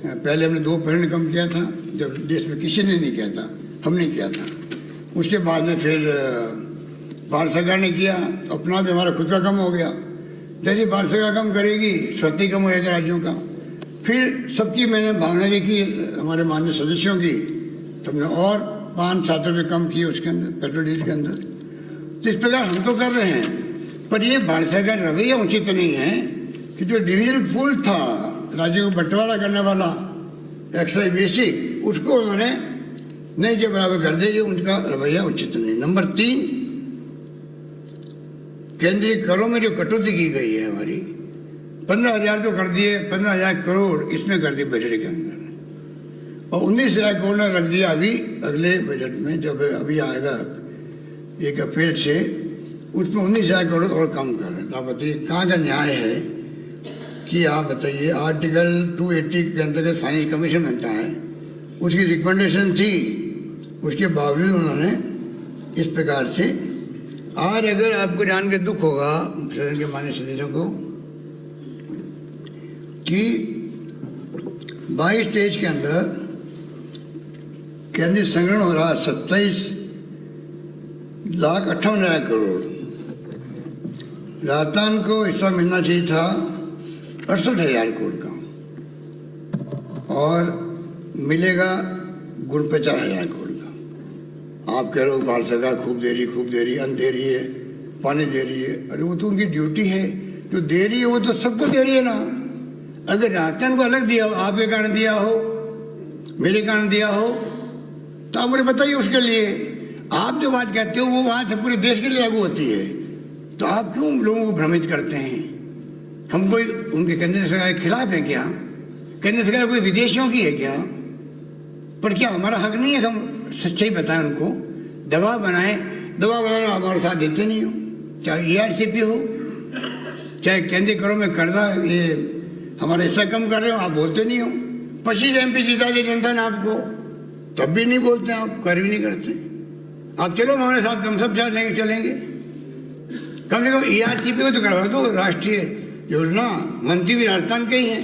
पहले हमने 2% कम किया था, जब देश में किसी ने नहीं किया था, हमने किया था। उसके बाद में फिर भारत सरकार ने किया, अपना भी हमारा खुद का कम हो गया। जैसे भारत सरकार कम करेगी, स्वतः कम हो जाएगा राज्यों का। फिर सबकी मैंने भावना देखी, हमारे माननीय सदस्यों की, तो हमने और 5-7 रुपये कम किए उसके अंदर, पेट्रोल डीजल के अंदर। तो इस प्रकार हम तो कर रहे हैं, पर ये भारत सरकार रवैया उचित नहीं है कि जो डिविजन पूल था राज्यों को बंटवारा करने वाला एक्साइज बेसिक, उसको उन्होंने नहीं के बराबर कर दिया। ये उनका रवैया उचित नहीं। नंबर 3, केंद्रीय करों में जो कटौती की गई है हमारी, 15,000 तो कर दिए, 15,000 करोड़ इसमें कर दिए बजट के अंदर, और 19,000 करोड़ ने रख दिया अभी अगले बजट में, जब अभी आएगा 1 अप्रैल से, उसमें 19,000 करोड़ और कम कर रहे हैं। तो आप बताइए कहाँ का न्याय है कि आप बताइए, आर्टिकल 280 के अंतर्गत फाइनेंस कमीशन बनता है, उसकी रिकमेंडेशन थी, उसके बावजूद उन्होंने इस प्रकार से। आज अगर आपको जान के दुख होगा सदन के माननीय सदस्यों को कि 22-23 के अंदर केंद्रीय संग्रहण हो रहा 27,58,000 करोड़, राजस्थान को हिस्सा मिलना चाहिए था 68,000 करोड़ का, और मिलेगा 49,000 करोड़ का। आप कह रहे हो भारत सरकार खूब दे रही, अन्न दे रही है, पानी दे रही है। अरे वो तो उनकी ड्यूटी है, जो दे रही है वो तो सबको दे रही है ना। अगर राजस्थान को अलग दिया हो, आपके कारण दिया हो, मेरे कारण दिया हो, तो आप मुझे बताइए उसके लिए। आप जो बात कहते हो वो वहाँ से पूरे देश के लिए लागू होती है, तो आप क्यों लोगों को भ्रमित करते हैं? हम कोई उनके केंद्र सरकार के खिलाफ है क्या? केंद्र सरकार कोई विदेशियों की है क्या? पर क्या हमारा हक नहीं है हम सच्चाई बताएं उनको? दबाव बनाना हमारे साथ देते नहीं हो, चाहे ERCP हो, चाहे केंद्रीय करों में कर्जा ये हमारा हिस्सा कम कर रहे हो, आप बोलते नहीं हो। 25 MP जीता दे जनता ने आपको, तब भी नहीं बोलते आप, कर भी नहीं करते आप। चलो हमारे साथ हम सब चलेंगे, कम से कम ERCP को तो करवा दो। राष्ट्रीय योजना मंत्री भी राजस्थान के ही हैं,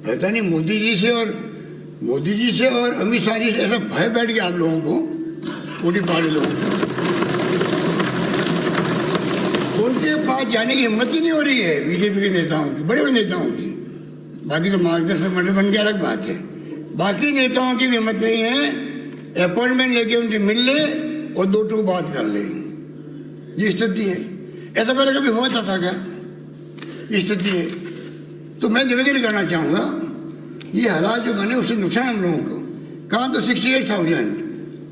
पता नहीं मोदी जी से और अमित शाह जी से ऐसा भय बैठ गया आप लोगों को, पूरी पार्टी लोगों को। उनके पास जाने की हिम्मत ही नहीं हो रही है बीजेपी के नेताओं की, बड़े बड़े नेताओं की। बाकी तो मार्गदर्शक मंडल बन के अलग बात है, बाकी नेताओं की भी हिम्मत नहीं है अपॉइंटमेंट लेके उनसे मिल ले और 2 टूक बात कर ले। ये स्थिति है। ऐसा पहले कभी हुआ था क्या? ये स्थिति है। तो मैं निवेदन करना चाहूँगा, ये हालात जो बने उससे नुकसान हम लोगों को। कहाँ तो 68,000,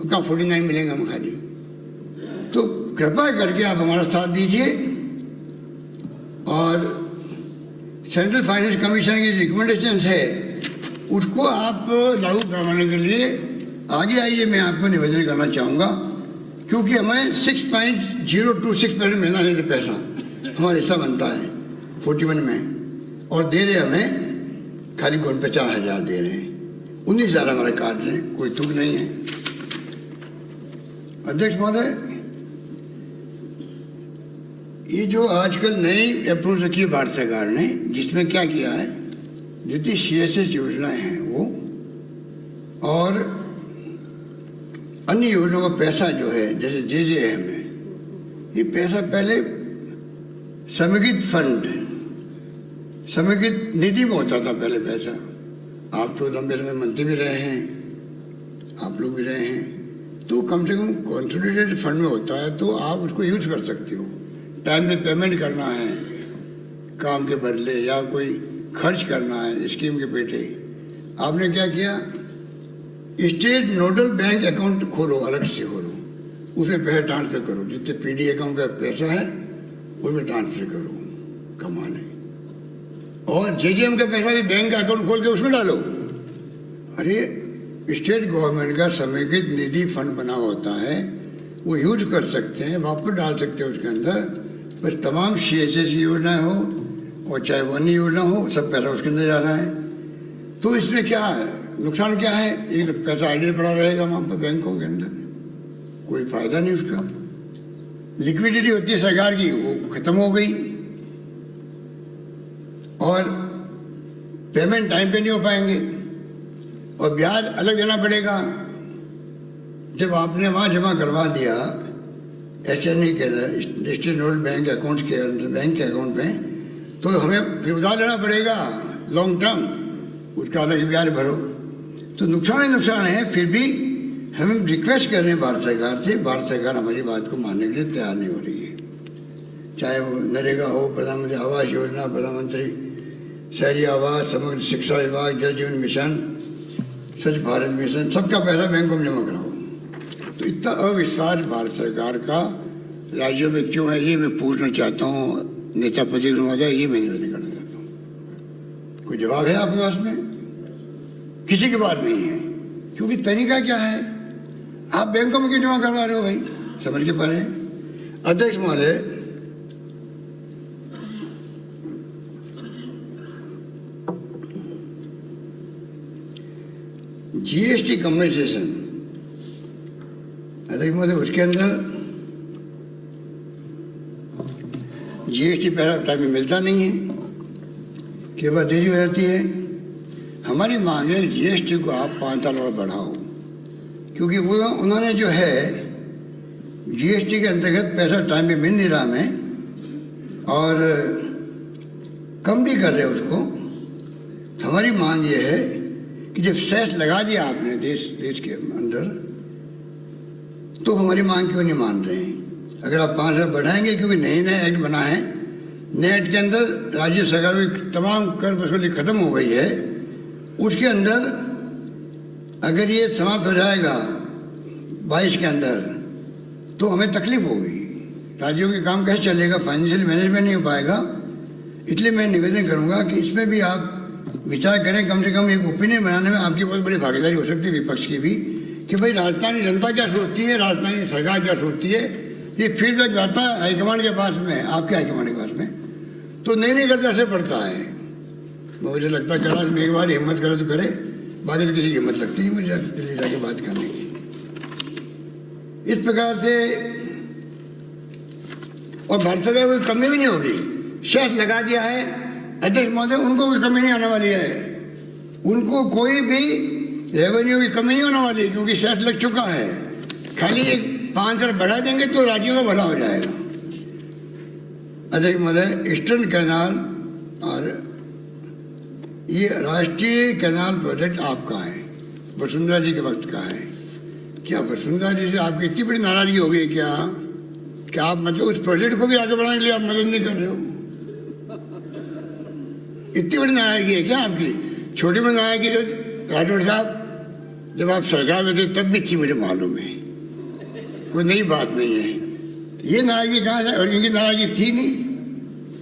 कहाँ 49 मिलेंगे हम खाली। तो कृपया करके आप हमारा साथ दीजिए, और सेंट्रल फाइनेंस कमीशन की रिकमेंडेशन है उसको आप लागू करवाने के लिए आगे आइए। मैं आपको निवेदन करना चाहूँगा, क्योंकि हमें 6.026% मिलना चाहिए पैसा, हमारा हिस्सा बनता है 41 में, और दे रहे हमें खाली 49,000 दे रहे हैं, 19,000 हमारे काट रहे हैं, कोई तुक नहीं है। अध्यक्ष महोदय, ये जो आजकल नई अप्रोच रखी है भारत सरकार ने, जिसमें क्या किया है, जितनी CSS योजनाएं हैं वो और अन्य योजनाओं का पैसा जो है, जैसे JJM है, ये पैसा पहले समेकित फंड, समेकित निधि में होता था पहले पैसा। आप तो लंबे लंबे मंत्री भी रहे हैं, आप लोग भी रहे हैं, तो कम से कम कॉन्सोलिडेटेड फंड में होता है, तो आप उसको यूज कर सकते हो। टाइम पे पेमेंट करना है काम के बदले, या कोई खर्च करना है स्कीम के पेटे, आपने क्या किया, स्टेट नोडल बैंक अकाउंट खोलो, अलग से खोलो, उसमें पैसा ट्रांसफर करो, जितने पीडी अकाउंट का पैसा है उसमें ट्रांसफर करो, कमा लें। और जेजेएम का पैसा भी बैंक का अकाउंट खोल के उसमें डालो। अरे स्टेट गवर्नमेंट का समेकित निधि फंड बना होता है, वो यूज कर सकते हैं, वापस डाल सकते हैं उसके अंदर। बस तमाम CHS की योजना हो और चाहे वन योजना हो, सब पैसा उसके अंदर जा रहा है। तो इसमें क्या है, नुकसान क्या है, एक तो पैसा आइडियल पड़ा रहेगा वहाँ पर बैंकों के अंदर, कोई फायदा नहीं उसका। लिक्विडिटी होती है सरकार की, वो खत्म हो गई, और पेमेंट टाइम पे नहीं हो पाएंगे, और ब्याज अलग देना पड़ेगा। जब आपने वहाँ जमा करवा दिया HNE के स्टेट नोडल बैंक अकाउंट के अंदर, बैंक के अकाउंट में, तो हमें फिर उधार लेना पड़ेगा लॉन्ग टर्म, उसका अलग ब्याज भरो। तो नुकसान ही नुकसान है। फिर भी हम रिक्वेस्ट कर रहे हैं भारत सरकार से, भारत सरकार हमारी बात को मानने के लिए तैयार नहीं हो रही है। चाहे वो नरेगा हो, प्रधानमंत्री आवास योजना, प्रधानमंत्री शहरी आवास, समग्र शिक्षा विभाग, जल जीवन मिशन, स्वच्छ भारत मिशन, सबका पैसा बैंकों में जमा कराओ। तो इतना अविश्वास भारत सरकार का राज्यों में क्यों है, ये मैं पूछना चाहता हूँ नेता प्रतिनिधि महोदय, ये मैं निवेदन करना चाहता हूँ। कोई जवाब है आपके पास में? किसी के पास नहीं है। क्योंकि तरीका क्या है, आप बैंकों में क्यों जमा करवा रहे हो भाई, समझ के पड़े। अध्यक्ष महोदय, GST कंपनसेशन, अध्यक्ष महोदय, उसके अंदर GST पहला टाइम में मिलता नहीं है, के बाद देरी हो जाती है। हमारी मांग है GST को आप 5 साल और बढ़ाओ, क्योंकि वो उन्होंने जो है GST के अंतर्गत पैसा टाइम पे मिल नहीं रहा हमें, और कम भी कर रहे उसको। हमारी मांग ये है कि जब सेस लगा दिया आपने देश के अंदर, तो हमारी मांग क्यों नहीं मान रहे हैं? अगर आप 5 साल बढ़ाएंगे, क्योंकि नए नए एक्ट बना है, नए एक्ट के अंदर राज्य सरकार की तमाम कर वसूली खत्म हो गई है, उसके अंदर अगर ये समाप्त हो जाएगा 22 के अंदर, तो हमें तकलीफ होगी, राज्यों के काम कैसे चलेगा, फाइनेंशियल मैनेजमेंट नहीं हो पाएगा। इसलिए मैं निवेदन करूंगा कि इसमें भी आप विचार करें, कम से कम एक ओपिनियन बनाने में आपकी बहुत बड़ी भागीदारी हो सकती है, विपक्ष की भी, कि भाई राजस्थानी जनता क्या सोचती है, राजस्थानी सरकार क्या सोचती है। ये फीडबैक जाता है हाईकमांड के पास में, आपके हाईकमांड के पास में, तो नहीं करते असर पड़ता है। मुझे लगता है कैलाश में एक बार हिम्मत करे तो करे, बाकी तो किसी की हिम्मत लगती नहीं मुझे दिल्ली जाके बात करने की। इस प्रकार से, और भारत सरकार कोई कमी भी नहीं होगी, सेस लगा दिया है अध्यक्ष महोदय, उनको कोई कमी नहीं आने वाली है, उनको कोई भी रेवेन्यू की कमी नहीं होने वाली, क्योंकि सेस लग चुका है। खाली एक 5 साल बढ़ा देंगे तो राज्यों का भला हो जाएगा। अध्यक्ष महोदय, ईस्टर्न कैनाल और ये राष्ट्रीय कैनाल प्रोजेक्ट आपका है, वसुंधरा जी के वक्त का है। क्या वसुंधरा जी से आपकी इतनी बड़ी नाराजगी हो गई क्या आप मतलब उस प्रोजेक्ट को भी आगे बढ़ाने के लिए आप मदद नहीं कर रहे हो? इतनी बड़ी नाराजगी है क्या आपकी? छोटी बड़ी नाराजगी तो राठौड़ साहब जब आप सरकार में थे तब भी थी, मुझे मालूम है, कोई नई बात नहीं है। ये नाराजगी कहाँ है? और इनकी नाराजगी थी नहीं।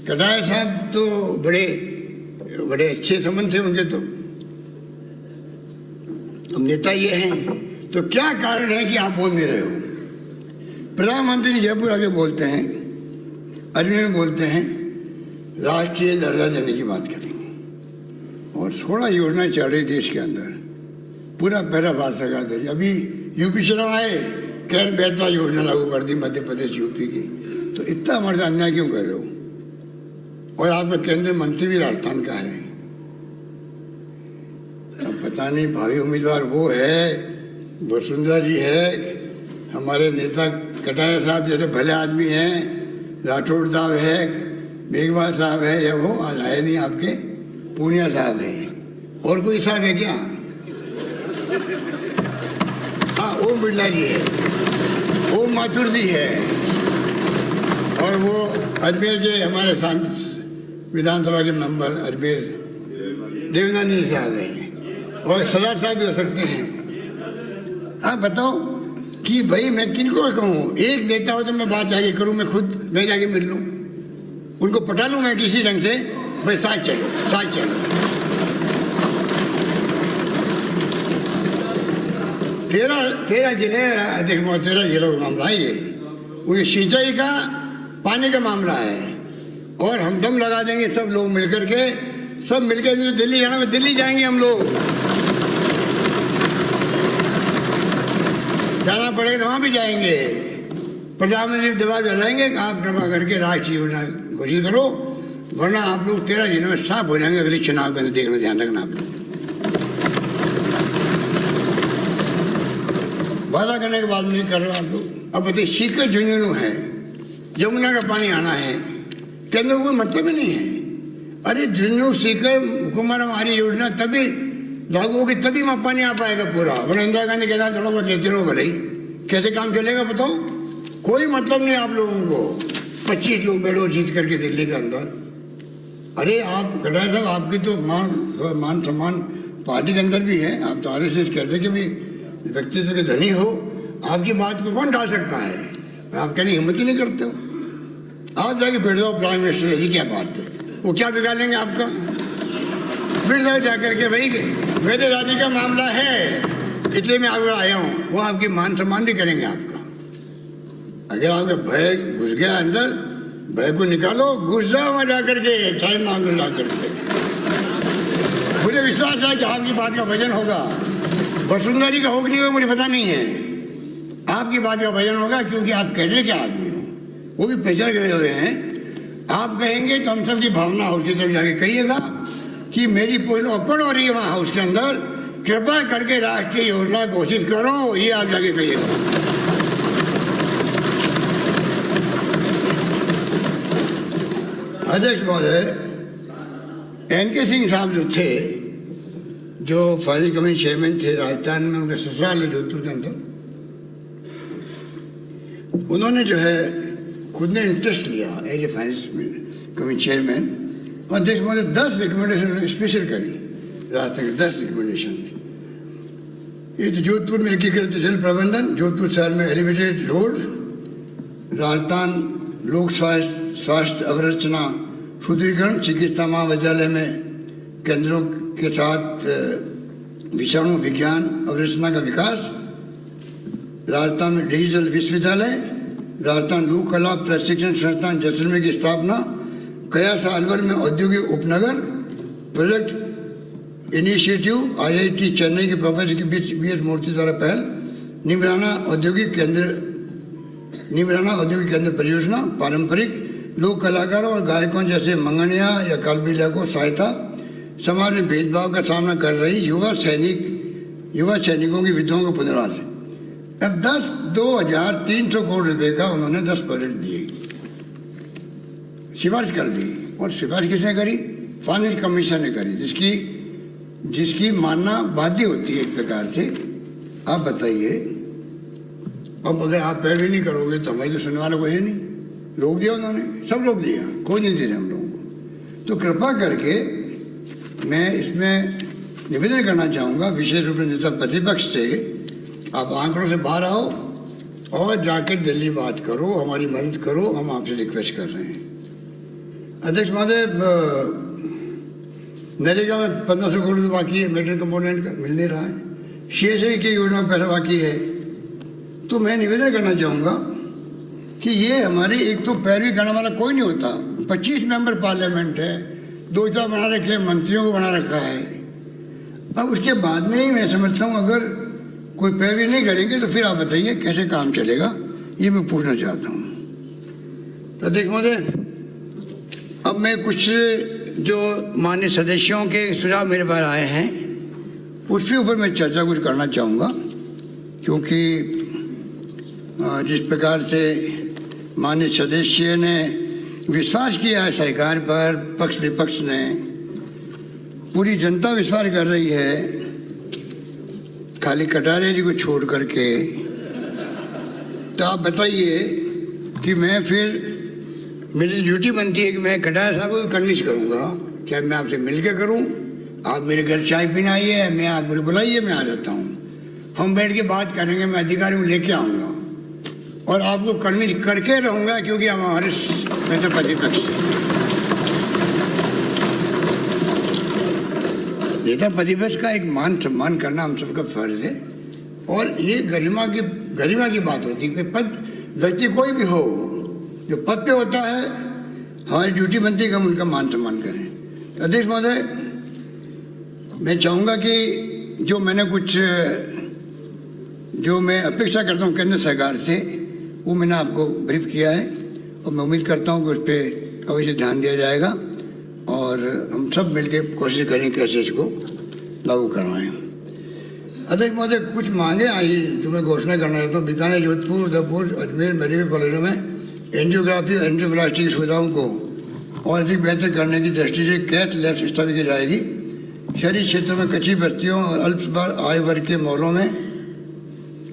कटारिया साहब तो बड़े अच्छे संबंध थे उनके, तो अब नेता ये हैं, तो क्या कारण है कि आप बोल नहीं रहे हो? प्रधानमंत्री जयपुर आके बोलते हैं, अजमेर में बोलते हैं राष्ट्रीय दर्जा देने की बात करेंगे, और 16 योजना चल रही देश के अंदर, पूरा पैरा भारत सरकार दे रही। अभी यूपी चुनाव आए, कैन बेतवा योजना लागू कर दी मध्य प्रदेश यूपी की। तो इतना हमारे साथ अन्याय क्यों कर रहे हो? और आपका केंद्रीय मंत्री भी राजस्थान का है। अब पता नहीं भावी उम्मीदवार वो है, वसुंधरा जी है, हमारे नेता कटारिया साहब जैसे भले आदमी हैं, राठौड़ साहब है, मेघवाल साहब है, या वो आज आए नहीं आपके, पूनिया साहब है, और कोई साहब है क्या? हाँ, ओम बिरला जी है, ओम माथुर जी है, और वो अजमेर के हमारे विधानसभा के मेंबर अजमेर देवनानी साहब हैं, और सरदार साहब भी हो सकते हैं। आप बताओ कि भाई मैं किनको कहूँ? एक देता हो तो मैं बात जाके करूँ, मैं खुद मैं जाके मिल लूँ, उनको पटा लूँ मैं किसी ढंग से, भाई साथ चलो साथ चलो। तेरह जिले अध्यक्ष महोदय, 13 जिलों का मामला है ये, वो सिंचाई का पानी का मामला है, और हम दम लगा देंगे सब लोग मिलकर के, सब मिलकर दिल्ली जाना, में दिल्ली जाएंगे हम लोग, जाना पड़ेगा तो वहाँ भी जाएंगे, प्रधानमंत्री दबाव डालेंगे कि आप कृपा करके राष्ट्रीय योजना घोषित करो, वरना आप लोग 13 जिलों में साफ हो जाएंगे अगले चुनाव के अंदर। देखना, ध्यान रखना आप लोग, वादा करने के बाद नहीं कर रहे आप लोग। अब बताइए, सीकर झुंझुनू है, यमुना का पानी आना है, केंद्र को कोई मतलब ही नहीं है। अरे झुंझुनू सीकर कुमार हमारी योजना तभी लागू होगी, तभी वहाँ पानी आ पाएगा पूरा, वरना इंदिरा गांधी के साथ थोड़ा बहुत लेते रहो भले ही, कैसे काम चलेगा बताओ? कोई मतलब नहीं आप लोगों को। 25 लोग बैठो जीत करके दिल्ली के अंदर। अरे आप कटारिया साहब, आपकी तो मान सम्मान पार्टी के अंदर भी है, आप तो RSS कहते कि भी व्यक्तित्व के धनी हो, आपकी बात को कौन डाल सकता है? आप कहने हिम्मत ही नहीं करते हो। आप जाके बैठ जाओ प्राइम मिनिस्टर, ऐसी क्या बात है? वो क्या बिगाड़ लेंगे आपका? बैठ जाओ जाकर के, भाई मेरे दादी का मामला है इसलिए मैं आपको आया हूँ, वो आपकी मान सम्मान नहीं करेंगे आपका। अगर आपका भय घुस गया अंदर, भय को निकालो, घुस जाओ वहाँ जाकर के, टाइम मामले ला करके। मुझे विश्वास है कि आपकी बात का वजन होगा, वसुंधरा जी का हो कि नहीं होगा मुझे पता नहीं है, आपकी बात का वजन होगा, क्योंकि आप कैडर के आदमी हो, वो भी प्रेशर करे हुए हैं। आप कहेंगे तो हम सब की भावना हाउस की तरफ जाके कहिएगा कि मेरी पोस्ट ओपन हो रही है वहाँ हाउस के अंदर, कृपा करके राष्ट्रीय योजना घोषित करो, ये आप जाके कहिएगा। अध्यक्ष महोदय, NK सिंह साहब जो थे, जो फाइनेंस कमीशन चेयरमैन थे राजस्थान में, उनके ससुराल है जोधपुर के अंदर, उन्होंने जो है खुद ने इंटरेस्ट लिया as a finance commission chairman, और अध्यक्ष महोदय 10 रिकमेंडेशन स्पेशल करी राजस्थान के 10 रिकमेंडेशन। ये तो जोधपुर में एकीकृत जल प्रबंधन, जोधपुर शहर में एलिवेटेड रोड, राजस्थान लोक स्वास्थ्य अवरचना सुदृढ़ीकरण, चिकित्सा महाविद्यालय में केंद्रों के साथ विषाणु विज्ञान अवरचना का विकास, राजस्थान में डिजिटल विश्वविद्यालय, राजस्थान लोक कला प्रशिक्षण संस्थान जैसलमेर की स्थापना, कयासा अलवर में औद्योगिक उपनगर, प्रोजेक्ट इनिशिएटिव IIT चेन्नई के प्रोफेसर के बीच BS मूर्ति द्वारा पहल, निमराना औद्योगिक केंद्र परियोजना, पारंपरिक लोक कलाकारों और गायकों जैसे मंगनिया या कालबेलिया को सहायता, समाज में भेदभाव का सामना कर रही युवा सैनिकों की विधवाओं को पुनर्वास। अब 2,300 करोड़ रुपए का उन्होंने 10 प्रोजेक्ट दिए, सिफारिश कर दी, और सिफारिश किसने करी? फाइनेंस कमीशन ने करी, जिसकी मानना बाध्य होती है एक प्रकार से। आप बताइए, अब अगर आप पैरवी नहीं करोगे तो हमारी तो सुनने वाला कोई है नहीं, रोक दिया उन्होंने, सब रोक दिया, कोई नहीं दे रहे हम लोगों को। तो कृपा करके मैं इसमें निवेदन करना चाहूँगा, विशेष रूप से नेता प्रतिपक्ष से, आप आंकड़ों से बाहर आओ और जाकर दिल्ली बात करो, हमारी मदद करो, हम आपसे रिक्वेस्ट कर रहे हैं। अध्यक्ष महोदय, नरेगा में 1500 करोड़ रुपये बाकी है, मेटल कंपोनेंट का मिल नहीं रहा है, CSA की योजना में पैसा बाकी है। तो मैं निवेदन करना चाहूँगा कि ये हमारी, एक तो पैरवी करने वाला कोई नहीं होता, 25 मेंबर पार्लियामेंट है, 2 बना रखे, मंत्रियों को बना रखा है। अब उसके बाद में ही मैं समझता हूँ अगर कोई पैरवी नहीं करेंगे तो फिर आप बताइए कैसे काम चलेगा, ये मैं पूछना चाहता हूँ। तो देख महोदय, अब मैं कुछ जो माननीय सदस्यों के सुझाव मेरे पास आए हैं उसके ऊपर मैं चर्चा कुछ करना चाहूँगा, क्योंकि जिस प्रकार से माननीय सदस्य ने विश्वास किया है सरकार पर, पक्ष विपक्ष ने, पूरी जनता विश्वास कर रही है, खाली कटारे जी को छोड़ करके। तो आप बताइए कि मैं फिर, मेरी ड्यूटी बनती है कि मैं कटारे साहब को कन्विंस करूँगा, चाहे मैं आपसे मिल के करूँ, आप मेरे घर चाय पीने आइए, मैं आप मुझे बुलाइए, मैं आ जाता हूँ, हम बैठ के बात करेंगे, मैं अधिकारी हूँ, लेके आऊँगा और आपको कन्विंस करके रहूँगा, क्योंकि हम हमारे प्रतिपक्ष नेता प्रतिपक्ष का एक मान सम्मान करना हम सबका फर्ज है। और ये गरिमा की बात होती है कि पद, व्यक्ति कोई भी हो जो पद पे होता है, हमारी ड्यूटी बनती है कि हम उनका मान सम्मान करें। अध्यक्ष महोदय, मैं चाहूँगा कि जो मैं अपेक्षा करता हूँ केंद्र सरकार से, वो मैंने आपको ब्रीफ किया है और मैं उम्मीद करता हूँ कि उस पर अवश्य ध्यान दिया जाएगा और हम सब मिलकर कोशिश करें कैसे इसको लागू करवाएं। अध्यक्ष महोदय, कुछ मांगे आई तुम्हें घोषणा करना है। तो बीकानेर, जोधपुर, उदयपुर, अजमेर मेडिकल कॉलेजों में एंजियोग्राफी और एंजियोप्लास्टी की सुविधाओं को और अधिक बेहतर करने की दृष्टि से कैथ लैब स्थापित की जाएगी। शहरी क्षेत्रों में कच्ची बस्तियों और अल्प आय वर्ग के मोहल्लों में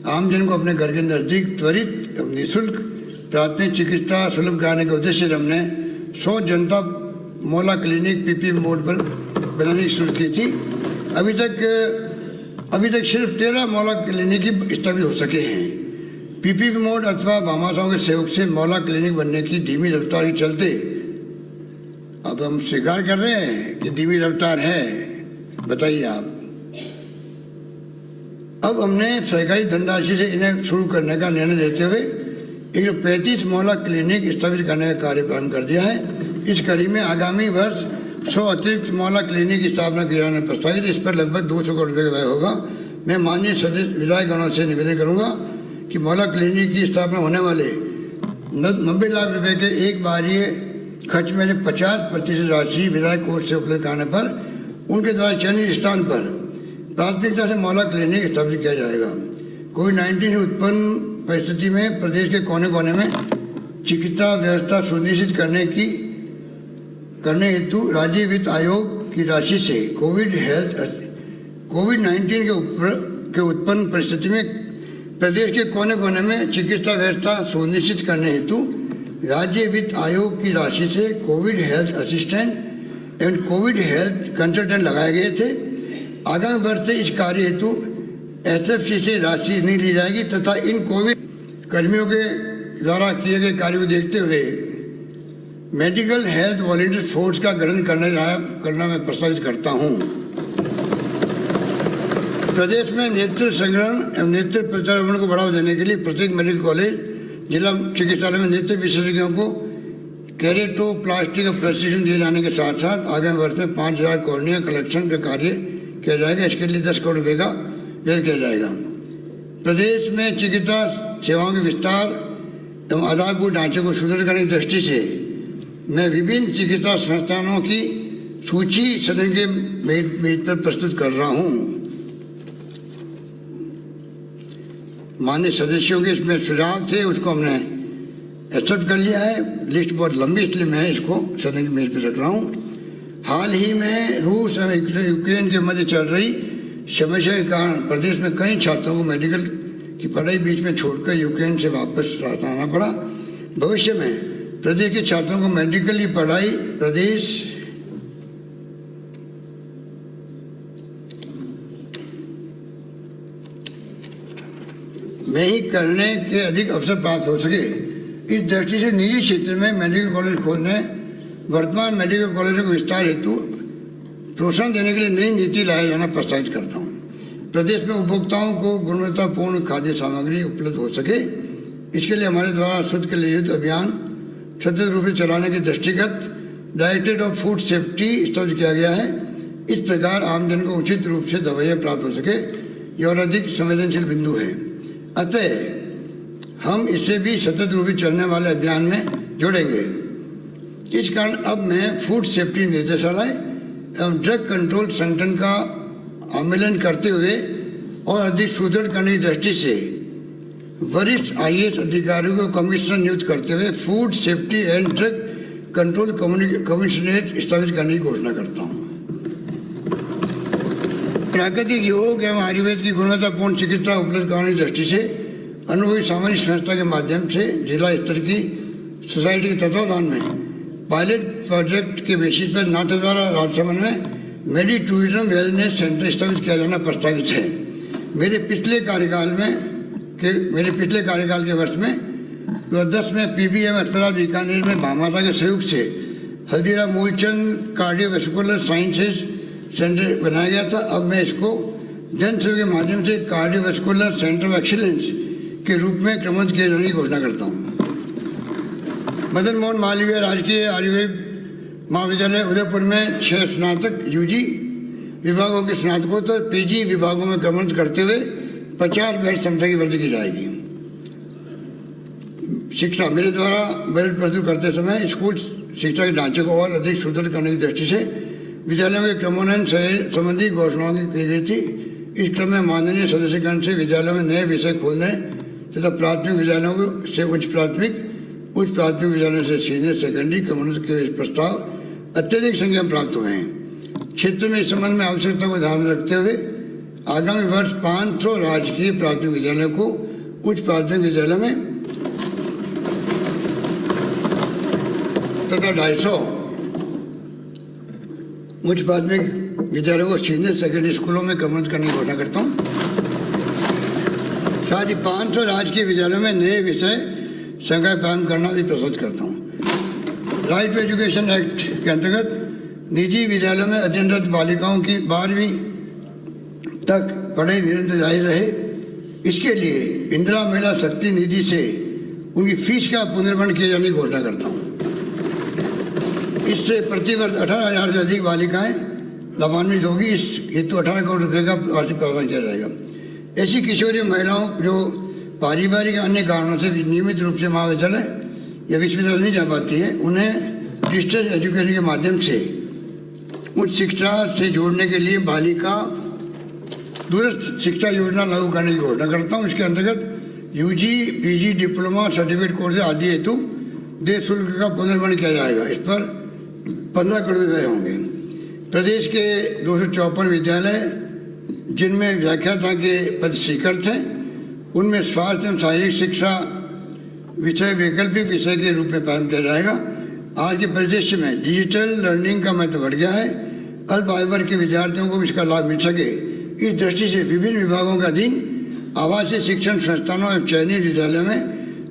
आमजन को अपने घर के नज़दीक त्वरित एवं निःशुल्क प्राथमिक चिकित्सा सुलभ कराने के उद्देश्य से हमने 100 जनता मोहल्ला क्लिनिक पीपी मोड पर बनाने की शुरू की थी। अभी तक सिर्फ 13 मोहल्ला क्लिनिक ही स्थापित हो सके हैं। पीपी मोड अथवा भामाशाहों के सहयोग से मोहल्ला क्लिनिक बनने की धीमी रफ्तार के चलते अब हम स्वीकार कर रहे हैं कि धीमी रफ्तार है। बताइए आप, अब हमने सरकारी धनराशि से इन्हें शुरू करने का निर्णय लेते हुए 135 मोहल्ला क्लिनिक स्थापित करने का कार्य प्रारंभ कर दिया है। इस कड़ी में आगामी वर्ष 100 अतिरिक्त मोहल्ला क्लिनिक की स्थापना किया जाना प्रस्तावित। इस पर लगभग 200 करोड़ रुपये का व्यय होगा। मैं माननीय सदस्य विधायकगणों से निवेदन करूंगा कि मोहल्ला क्लिनिक की स्थापना होने वाले 90 लाख रुपए के एक बारीय खर्च में से 50% राशि विधायक कोष से उपलब्ध कराने पर उनके द्वारा चयनित स्थान पर प्राथमिकता से मोहल्ला क्लिनिक स्थापित किया जाएगा। कोविड-19 से उत्पन्न परिस्थिति में प्रदेश के कोने कोने में चिकित्सा व्यवस्था सुनिश्चित करने हेतु राज्य वित्त आयोग की राशि से कोविड-19 के उत्पन्न परिस्थिति में प्रदेश के कोने कोने में चिकित्सा व्यवस्था सुनिश्चित करने हेतु राज्य वित्त आयोग की राशि से कोविड हेल्थ असिस्टेंट एवं कोविड हेल्थ कंसल्टेंट लगाए गए थे। आगामी वर्ष से इस कार्य हेतु एसएफसी से राशि नहीं ली जाएगी तथा इन कोविड कर्मियों के द्वारा किए गए कार्यों को देखते हुए मेडिकल हेल्थ वॉलंटियर फोर्स का गठन करना मैं प्रस्तावित करता हूँ। प्रदेश में नेत्र संग्रहण एवं नेत्र प्रत्यारोपण को बढ़ावा देने के लिए प्रत्येक मेडिकल कॉलेज, जिला चिकित्सालय में नेत्र विशेषज्ञों को केरेटोप्लास्टी का प्रशिक्षण दिए जाने के साथ साथ आगामी वर्ष में 5000 कॉर्निया कलेक्शन का कार्य किया जाएगा। इसके लिए 10 करोड़ रुपये का व्यय किया जाएगा। प्रदेश में चिकित्सा सेवाओं के विस्तार एवं आधारभूत ढांचे को सुदृढ़ करने की दृष्टि से मैं विभिन्न चिकित्सा संस्थानों की सूची सदन के मेज पर प्रस्तुत कर रहा हूँ। माननीय सदस्यों के इसमें सुझाव थे, उसको हमने एक्सेप्ट कर लिया है। लिस्ट बहुत लंबी, इसलिए मैं इसको सदन के मेज पर रख रहा हूँ। हाल ही में रूस और यूक्रेन के मध्य चल रही समस्या के कारण प्रदेश में कई छात्रों को मेडिकल की पढ़ाई बीच में छोड़कर यूक्रेन से वापस आना पड़ा। भविष्य में प्रदेश के छात्रों को मेडिकल की पढ़ाई प्रदेश में ही करने के अधिक अवसर प्राप्त हो सके, इस दृष्टि से निजी क्षेत्र में मेडिकल कॉलेज खोलने, वर्तमान मेडिकल कॉलेजों को विस्तार हेतु प्रोत्साहन देने के लिए नई नीति लाया जाना प्रस्तावित करता हूँ। प्रदेश में उपभोक्ताओं को गुणवत्तापूर्ण खाद्य सामग्री उपलब्ध हो सके, इसके लिए हमारे द्वारा शुद्ध के लिए युद्ध अभियान सतत रूप से चलाने के दृष्टिगत डायरेक्टरेट ऑफ फूड सेफ्टी स्थापित किया गया है। इस प्रकार आमजन को उचित रूप से दवाइयाँ प्राप्त हो सके, यह और अधिक संवेदनशील बिंदु है। अतः हम इसे भी सतत रूप से चलने वाले अभियान में जोड़ेंगे। इस कारण अब मैं फूड सेफ्टी निदेशालय एवं ड्रग कंट्रोल संगठन का आमेलन करते हुए और अधिक सुदृढ़ करने की दृष्टि से वरिष्ठ आईएएस अधिकारियों को कमिश्नर नियुक्त करते हुए food safety and drug control commissionerate स्थापित करने की घोषणा करता हूँ। प्राकृतिक योग एवं आयुर्वेद की गुणवत्तापूर्ण चिकित्सा उपलब्ध कराने की दृष्टि से अनुभवी सामाजिक संस्था के माध्यम से जिला स्तर की सोसाइटी के तत्वावधान में पायलट प्रोजेक्ट के बेसिस पर नाथद्वारा राजसमंद में मेडी टूरिज्म वेलनेस सेंटर स्थापित किया जाना प्रस्तावित है। मेरे पिछले कार्यकाल के वर्ष में 2010 में पीबीएम अस्पताल बीकानेर में भामाता के सहयोग से Haldiram Moolchand cardiovascular sciences centre बनाया गया था। अब मैं इसको जन सेवा के माध्यम से कार्डियोवैस्कुलर सेंटर ऑफ एक्सीलेंस के रूप में क्रमबद्ध किए जाने की घोषणा करता हूँ। मदन मोहन मालवीय राजकीय आयुर्वेद महाविद्यालय उदयपुर में 6 स्नातक यूजी विभागों के स्नातकोत्तर पीजी विभागों में क्रमबद्ध करते हुए 50 बेड क्षमता की वृद्धि की जाएगी। शिक्षा मेरे द्वारा बजट प्रस्तुत करते समय स्कूल शिक्षा के ढांचे को और अधिक सुदृढ़ करने की दृष्टि से विद्यालयों के क्रमोन्नयन संबंधी घोषणाओं की गई थी। इस क्रम में माननीय सदस्यगण से विद्यालयों में नए विषय खोलने तथा प्राथमिक विद्यालयों से उच्च प्राथमिक विद्यालयों से सीनियर सेकेंडरी क्रमोन्नत के प्रस्ताव अत्यधिक संख्या में प्राप्त हुए हैं। क्षेत्र में इस संबंध में आवश्यकता को ध्यान में रखते हुए आगामी वर्ष 500 राजकीय प्राथमिक विद्यालयों को उच्च प्राथमिक विद्यालय में तथा 250 उच्च प्राथमिक विद्यालयों को सीनियर सेकेंडरी स्कूलों में क्रमबद्ध करने की घोषणा करता हूँ। साथ ही 500 राजकीय विद्यालयों में नए विषय संख्या प्रारंभ करना भी प्रस्तुत करता हूँ। राइट टू एजुकेशन एक्ट के अंतर्गत निजी विद्यालयों में अध्ययनरत बालिकाओं की 12वीं तक पढ़ाई निरंतर जारी रहे, इसके लिए इंदिरा महिला शक्ति निधि से उनकी फीस का पुनर्वहन किए जाने की घोषणा करता हूँ। इससे प्रतिवर्ष 18,000 से अधिक बालिकाएं लाभान्वित होगी। इस हेतु 18 करोड़ रुपये का वार्षिक प्रावधान किया जाएगा। ऐसी किशोरी महिलाओं जो पारिवारिक अन्य कारणों से नियमित रूप से महाविद्यालय या विश्वविद्यालय नहीं जा पाती है, उन्हें डिस्टेंस एजुकेशन के माध्यम से उच्च शिक्षा से जोड़ने के लिए बालिका दूरस्थ शिक्षा योजना लागू करने की घोषणा करता हूँ। इसके अंतर्गत UG PG diploma certificate course आदि हेतु देय शुल्क का पुनर्वहन किया जाएगा। इस पर 15 करोड़ रुपये होंगे। प्रदेश के 254 विद्यालय जिनमें व्याख्याता के पद स्वीकृत हैं, उनमें स्वास्थ्य एवं शारीरिक शिक्षा विषय वैकल्पिक विषय के रूप में प्रारंभ किया जाएगा। आज के परिदृश्य में डिजिटल लर्निंग का महत्व बढ़ गया है। अल्प आयु वर्ग के विद्यार्थियों को इसका लाभ मिल सके, इस दृष्टि से विभिन्न विभागों का अधीन आवासीय शिक्षण संस्थानों एवं चयनित विद्यालयों में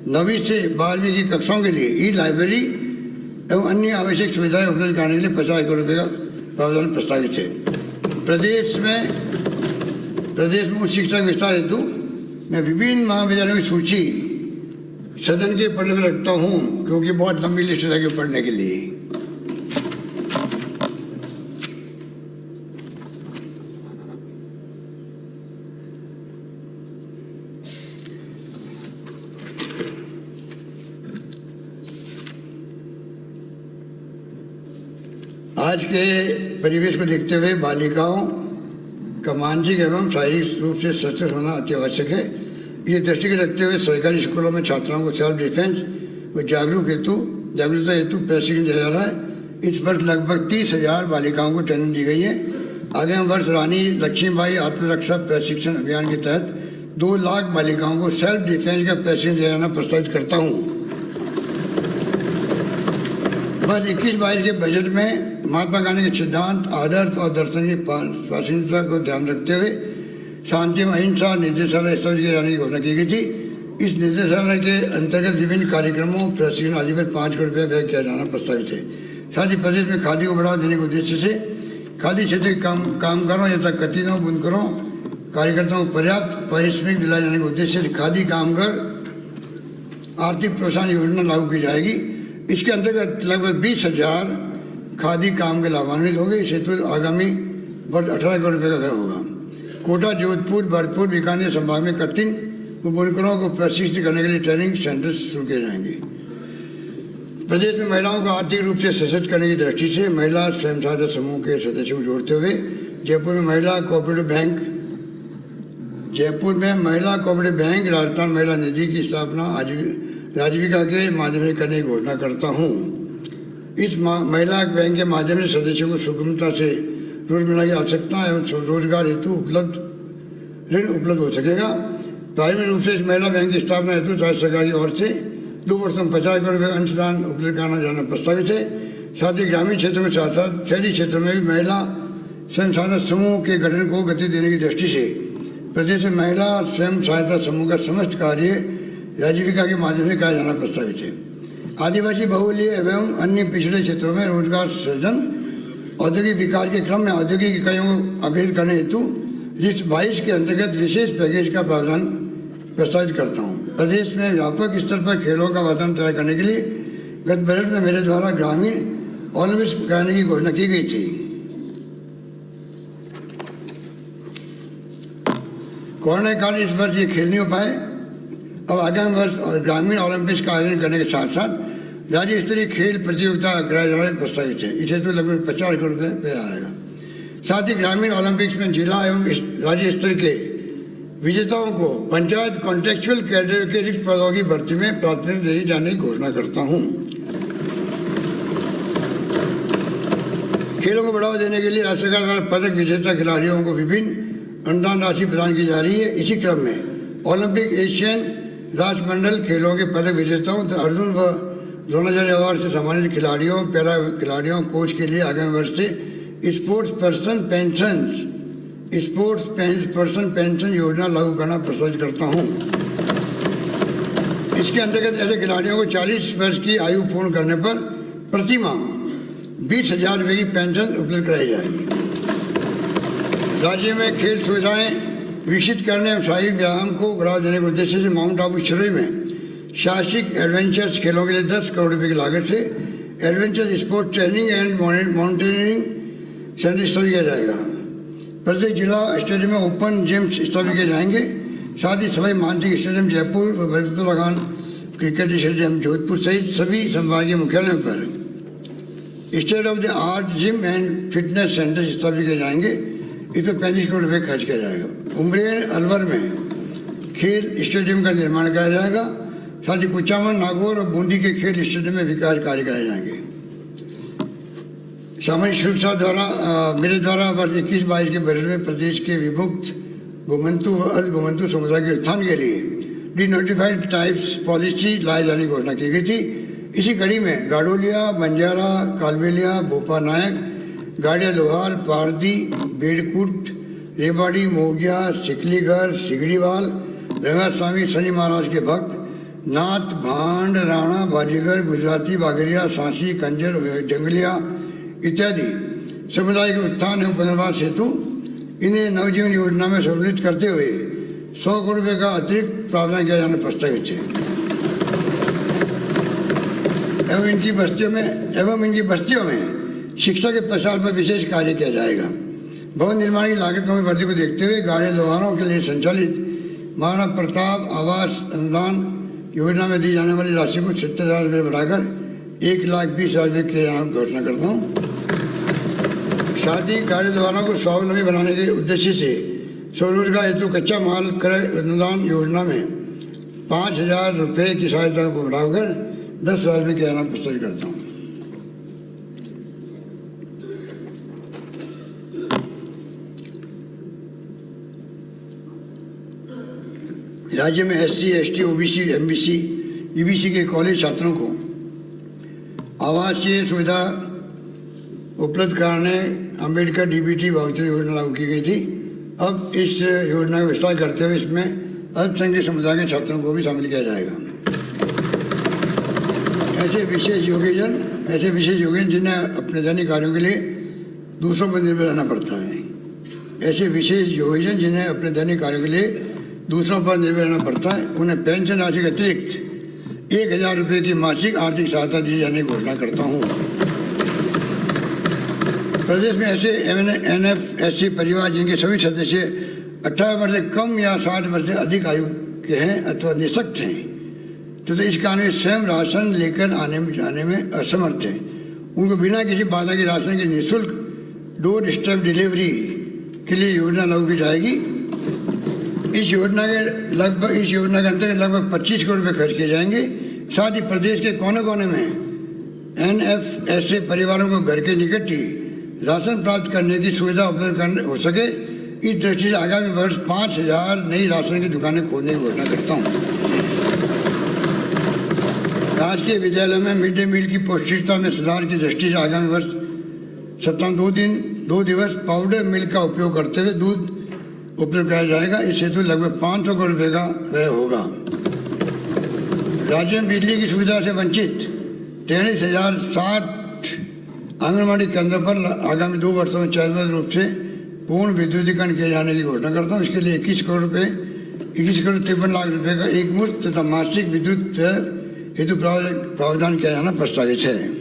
9वीं से 12वीं की कक्षाओं के लिए ई लाइब्रेरी एवं अन्य आवश्यक सुविधाएं उपलब्ध कराने के लिए 50 करोड़ रुपये का प्रावधान प्रस्तावित है। प्रदेश में उच्च शिक्षा विस्तार हेतु मैं विभिन्न महाविद्यालयों की सूची सदन के पढ़ने में रखता हूँ, क्योंकि बहुत लंबी लिस्ट है पढ़ने के लिए। आज के परिवेश को देखते हुए बालिकाओं का मानसिक एवं शारीरिक रूप से सशक्त होना अति आवश्यक है। इसे दृष्टि रखते हुए सरकारी स्कूलों में छात्राओं को सेल्फ डिफेंस व जागरूकता हेतु प्रशिक्षण दिया जा रहा है। इस वर्ष लगभग 30,000 बालिकाओं को ट्रेनिंग दी गई है। आगामी वर्ष रानी लक्ष्मीबाई आत्मरक्षा प्रशिक्षण अभियान के तहत 2 लाख बालिकाओं को सेल्फ डिफेंस का प्रशिक्षण दिया जाना प्रस्तावित करता हूँ। वर्ष 21-22 के बजट में महात्मा गांधी के सिद्धांत, आदर्श और दर्शन की प्रासंगिकता को ध्यान रखते हुए शांति एवं अहिंसा निर्देशालय स्थापित किए जाने की घोषणा की गई थी। इस निर्देशालय के अंतर्गत विभिन्न कार्यक्रमों प्रशिक्षण आदि पर 5 करोड़ रुपये व्यय किया जाना प्रस्तावित है। साथ ही प्रदेश में खादी को बढ़ावा देने के उद्देश्य से खादी क्षेत्र के कामगारों यथा कतीनों, बुनकरों, कार्यकर्ताओं को पर्याप्त पारिश्रमिक दिलाए जाने के उद्देश्य से खादी कामगार आर्थिक प्रोत्साहन योजना लागू की जाएगी। इसके अंतर्गत लगभग 20,000 खादी काम के लाभान्वित होंगे। इस हेतु आगामी वर्ष 18 करोड़ रुपये का व्यय होगा। कोटा, जोधपुर, भरतपुर, बीकानेर संभाग में कत्तिन व बुनकरों को प्रशिक्षित करने के लिए ट्रेनिंग सेंटर शुरू किए जाएंगे। प्रदेश में महिलाओं को आर्थिक रूप से सशक्त करने की दृष्टि से महिला स्वयं सहायता समूह के सदस्यों को जोड़ते हुए जयपुर में महिला कोऑपरेटिव बैंक जयपुर में महिला कोऑपरेटिव बैंक राजस्थान महिला निधि की स्थापना आजीविका के माध्यम से करने की घोषणा करता हूँ। इस महिला बैंक के माध्यम से सदस्यों को सुगमता से रोजमर्रा की आवश्यकता एवं रोजगार हेतु ऋण उपलब्ध हो सकेगा। प्रारंभिक रूप से इस महिला बैंक की स्थापना हेतु राज्य सरकार की ओर से 2 वर्षों में 50 करोड़ रुपये अंशदान उपलब्ध कराना जाना प्रस्तावित है। साथ ही ग्रामीण क्षेत्रों के साथ साथ शहरी क्षेत्रों में भी महिला स्वयं सहायता समूह के गठन को गति देने की दृष्टि से प्रदेश में महिला स्वयं सहायता समूह का समस्त कार्य आजीविका के माध्यम से किया जाना प्रस्तावित है। आदिवासी बहुल्य एवं अन्य पिछड़े क्षेत्रों में रोजगार सृजन औद्योगिक विकास के क्रम में औद्योगिक इकाइयों को अपग्रेड करने हेतु जिस 22 के अंतर्गत विशेष पैकेज का प्रावधान प्रस्तावित करता हूँ। प्रदेश में व्यापक स्तर पर खेलों का वातावरण तैयार करने के लिए गत बजट में मेरे द्वारा ग्रामीण ओलंपिक्स कराने की घोषणा की गई थी। कोरोना के कारण इस वर्ष ये खेल नहीं हो पाए। अब आगामी वर्ष ग्रामीण ओलंपिक्स का आयोजन करने के साथ साथ राज्य स्तरीय खेल प्रतियोगिता कराया जाना प्रस्तावित है। इसे तो लगभग 50 करोड़ रुपये पे आएगा। साथ ही ग्रामीण ओलंपिक्स में जिला एवं राज्य स्तर के विजेताओं को पंचायत कॉन्ट्रेक्चुअल कैडर के रिक्त पदों की भर्ती में प्राथमिकता दी जाने की घोषणा करता हूँ। खेलों को बढ़ावा देने के लिए राज्य सरकार द्वारा पदक विजेता खिलाड़ियों को विभिन्न अनुदान राशि प्रदान की जा रही है। इसी क्रम में ओलंपिक एशियन राष्ट्रमंडल खेलों के पदक विजेताओं तो अर्जुन व द्रोणाचार्य अवार्ड से सम्मानित खिलाड़ियों पैरा खिलाड़ियों कोच के लिए आगामी वर्ष से स्पोर्ट्स पर्सन पेंशन योजना लागू करना प्रस्तावित करता हूँ। इसके अंतर्गत ऐसे खिलाड़ियों को 40 वर्ष की आयु पूर्ण करने पर प्रति माह 20,000 रुपये की पेंशन उपलब्ध कराई जाएगी। राज्य में खेल सुविधाएं विकसित करने एवं शारीरिक व्यायाम को बढ़ावा देने के उद्देश्य से माउंट आबू शिरोई में साहसिक एडवेंचर्स खेलों के लिए 10 करोड़ रुपये की लागत से adventure sport training and mountaineering centre स्थापित किया जाएगा। प्रत्येक जिला स्टेडियम में ओपन जिम्स स्थापित किए जाएंगे। साथ ही सभी मानसिक स्टेडियम जयपुर व बरतुल्ला खान क्रिकेट स्टेडियम जोधपुर सहित सभी संभागीय मुख्यालयों पर state of the art gym and fitness centre स्थापित किए जाएंगे। इस पर 35 करोड़ रुपये खर्च किया जाएगा। उमरेन अलवर में खेल स्टेडियम का निर्माण कराया जाएगा। साथ ही कुचामन नागौर और बूंदी के खेल स्टेडियम में विकास कार्य कराए जाएंगे। सामाजिक सुरक्षा द्वारा मेरे द्वारा वर्ष 21-22 के बजट में प्रदेश के विमुक्त गोमंतु और अर्ध गोमंतु समुदाय के उत्थान के लिए डिनोटिफाइड टाइप्स पॉलिसी लाए जाने की घोषणा की गई थी। इसी कड़ी में गाडोलिया, बंजारा, कालबेलिया, भोपा नायक, गाड़िया लोहार, पारदी, बेड़कुट, रेवाड़ी, मोगिया, सिकलीगढ़, सिगड़ीवाल, रंगा स्वामी शनि महाराज के भक्त, नाथ, भांड, राणा, बाजीगर, गुजराती, बागरिया, सांसी, कंजर, जंगलिया इत्यादि समुदाय के उत्थान एवं पुनर्वास हेतु इन्हें नवजीवन योजना में सम्मिलित करते हुए 100 करोड़ रुपये का अतिरिक्त प्रावधान किया जाना प्रस्तावित है। एवं इनकी बस्तियों में शिक्षा के प्रसार पर विशेष कार्य किया जाएगा। भवन निर्माण की लागत में वृद्धि को देखते हुए गाड़े लोहारों के लिए संचालित महाराणा प्रताप आवास अनुदान योजना में दी जाने वाली राशि को 70,000 रुपये बढ़ाकर 1,20,000 रुपये की घोषणा करता हूँ। साथ ही गाड़े लोहारों को स्वावलंबी बनाने के उद्देश्य से स्वरोजगार हेतु कच्चा माल क्रय अनुदान योजना में 5,000 रुपये की सहायता को बढ़ाकर 10,000 रुपये की प्रस्तावित करता हूँ। राज्य में SC, ST, OBC, MBC, EBC के कॉलेज छात्रों को आवासीय सुविधा उपलब्ध कराने अम्बेडकर DBT वाउचर योजना लागू की गई थी। अब इस योजना का विस्तार करते हुए इसमें अल्पसंख्यक समुदाय के छात्रों को भी शामिल किया जाएगा। ऐसे विशेष योगीजन जिन्हें अपने दैनिक कार्यों के लिए दूसरों पर निर्भर रहना पड़ता है। उन्हें पेंशन राशि के अतिरिक्त 1,000 रुपये की मासिक आर्थिक सहायता दी जाने की घोषणा करता हूँ। प्रदेश में ऐसे NF-SC परिवार जिनके सभी सदस्य 18 वर्ष से कम या 60 वर्ष से अधिक आयु के हैं अथवा निःशक्त हैं तथा इस कारण वे स्वयं राशन लेकर आने जाने में असमर्थ हैं, उनको बिना किसी बाधा के राशन की निःशुल्क डोर स्टेप डिलीवरी के लिए योजना लागू की जाएगी। इस योजना के अंतर्गत लगभग 25 करोड़ रुपये खर्च किए जाएंगे। साथ ही प्रदेश के कोने कोने में NFSA परिवारों को घर के निकट ही राशन प्राप्त करने की सुविधा उपलब्ध हो सके, इस दृष्टि से आगामी वर्ष 5,000 नई राशन की दुकानें खोलने की घोषणा करता हूँ। राजकीय विद्यालयों में मिड डे मील की पौष्टिकता में सुधार की दृष्टि से आगामी वर्ष सप्ताह 2 दिवस पाउडर मिल्क का उपयोग करते हुए दूध उपलब्ध कराया जाएगा। इस हेतु लगभग 500 करोड़ रुपये का व्यय होगा। राज्य में बिजली की सुविधा से वंचित 43,060 आंगनबाड़ी केंद्रों पर आगामी 2 वर्षों में चरणबद्ध रूप से पूर्ण विद्युतीकरण किए जाने की घोषणा करता हूँ। इसके लिए 21 करोड़ 53 लाख रुपये का एक मुश्त तथा मासिक विद्युत हेतु प्रावधान किया जाना प्रस्तावित है।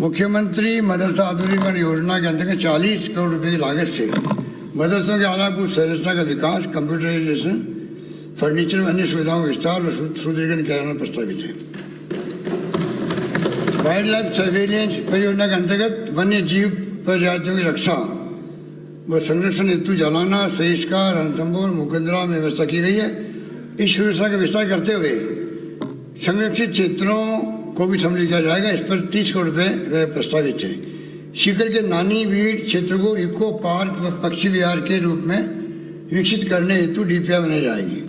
मुख्यमंत्री मदरसा आधुनिकीकरण योजना के अंतर्गत 40 करोड़ रुपये की लागत से मदरसों के आधारभूत संरचना का विकास, कंप्यूटराइजेशन, फर्नीचर व अन्य सुविधाओं का विस्तार और सुदृढ़ीकरण किया जाना प्रस्तावित है। वाइल्ड लाइफ सर्वेलेंस परियोजना के अंतर्गत वन्य जीव प्रजातियों की रक्षा व संरक्षण हेतु जालाना, सहिष्कार, रणथंभौर, मुकंदरा में व्यवस्था की गई है। इस सुरक्षा का विस्तार करते हुए संरक्षित क्षेत्रों को भी सम्मिलित किया जाएगा। इस पर 30 करोड़ रुपये प्रस्तावित है। सीकर के नानी वीर क्षेत्र को इको पार्क व पक्षी विहार के रूप में विकसित करने हेतु DPI बनाई जाएगी।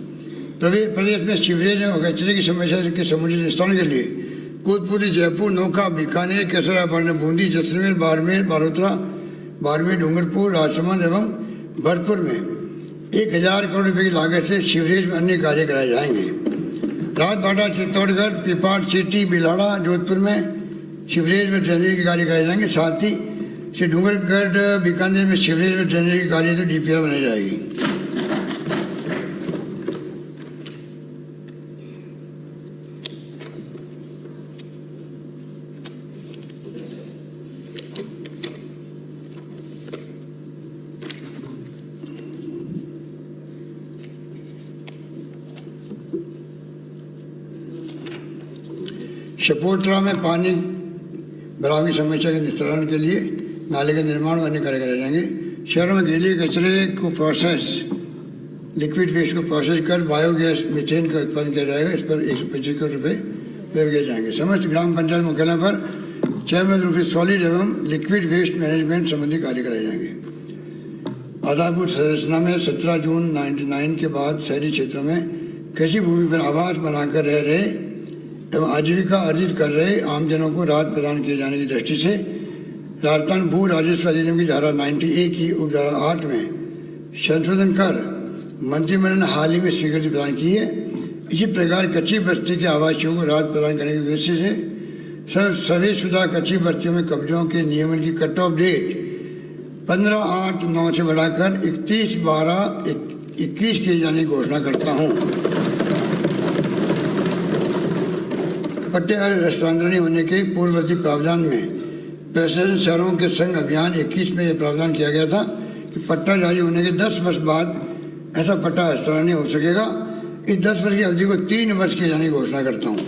प्रदेश में सीवरेज और कचरे की समस्या के समुचित निस्तारण के लिए कोतपुरी, जयपुर, नोखा, बीकानेर, केसरा, बूंदी, जैसलमेर, बाड़मेर, बालोतरा, बाड़मेर, डूंगरपुर, राजसमंद एवं भरतपुर में 1,000 करोड़ रुपये की लागत से सीवरेज में अन्य कार्य कराए जाएंगे। राजबाड़ा, चित्तौड़गढ़, पिपाट सिटी, बिलाड़ा, जोधपुर में सीवरेज में ड्रेनेज के कार्य कराए जाएंगे। साथ ही से डूंगरगढ़, बीकानेर में सीवरेज में ड्रेनेज के कार्य तो DPI बनाई जाएगी। शपोत्रा में पानी भराव की समस्या के निस्तारण के लिए नाले के निर्माण व अन्य कार्य कराए जाएंगे। शहरों में गीले कचरे को प्रोसेस, लिक्विड वेस्ट को प्रोसेस कर बायोगैस मीथेन का उत्पादन किया जाएगा। इस पर 125 करोड़ रुपये व्यय किए जाएंगे। समस्त ग्राम पंचायत मुख्यालय पर चरणबद्ध रूप से सॉलिड एवं लिक्विड वेस्ट मैनेजमेंट संबंधी कार्य कराए जाएंगे। आधारभूत संरचना में 17 जून 1999 के बाद शहरी क्षेत्रों में कृषि भूमि पर आवास बनाकर रह रहे एवं आजीविका अर्जित कर रहे आमजनों को राहत प्रदान किए जाने की दृष्टि से राजस्थान भू राजस्व अधिनियम की धारा 90A की उपधारा 8 में संशोधन कर मंत्रिमंडल ने हाल ही में स्वीकृति प्रदान की है। इसी प्रकार कच्ची बस्ती के आवासियों को राहत प्रदान करने के उद्देश्य से सर्वेशुदा कच्ची बस्तियों में कब्जों के नियमन की कट ऑफ डेट 15/8/9 से बढ़ाकर 31/12/21 किए जाने की घोषणा करता हूँ। पट्टे हस्तांतरण होने के पूर्ववर्ती प्रावधान में प्रशासन शहरों के संघ अभियान 21 में यह प्रावधान किया गया था कि पट्टा जारी होने के 10 वर्ष बाद ऐसा पट्टा हस्तांतरण हो सकेगा। इस 10 वर्ष की अवधि को 3 वर्ष किए जाने की घोषणा करता हूँ।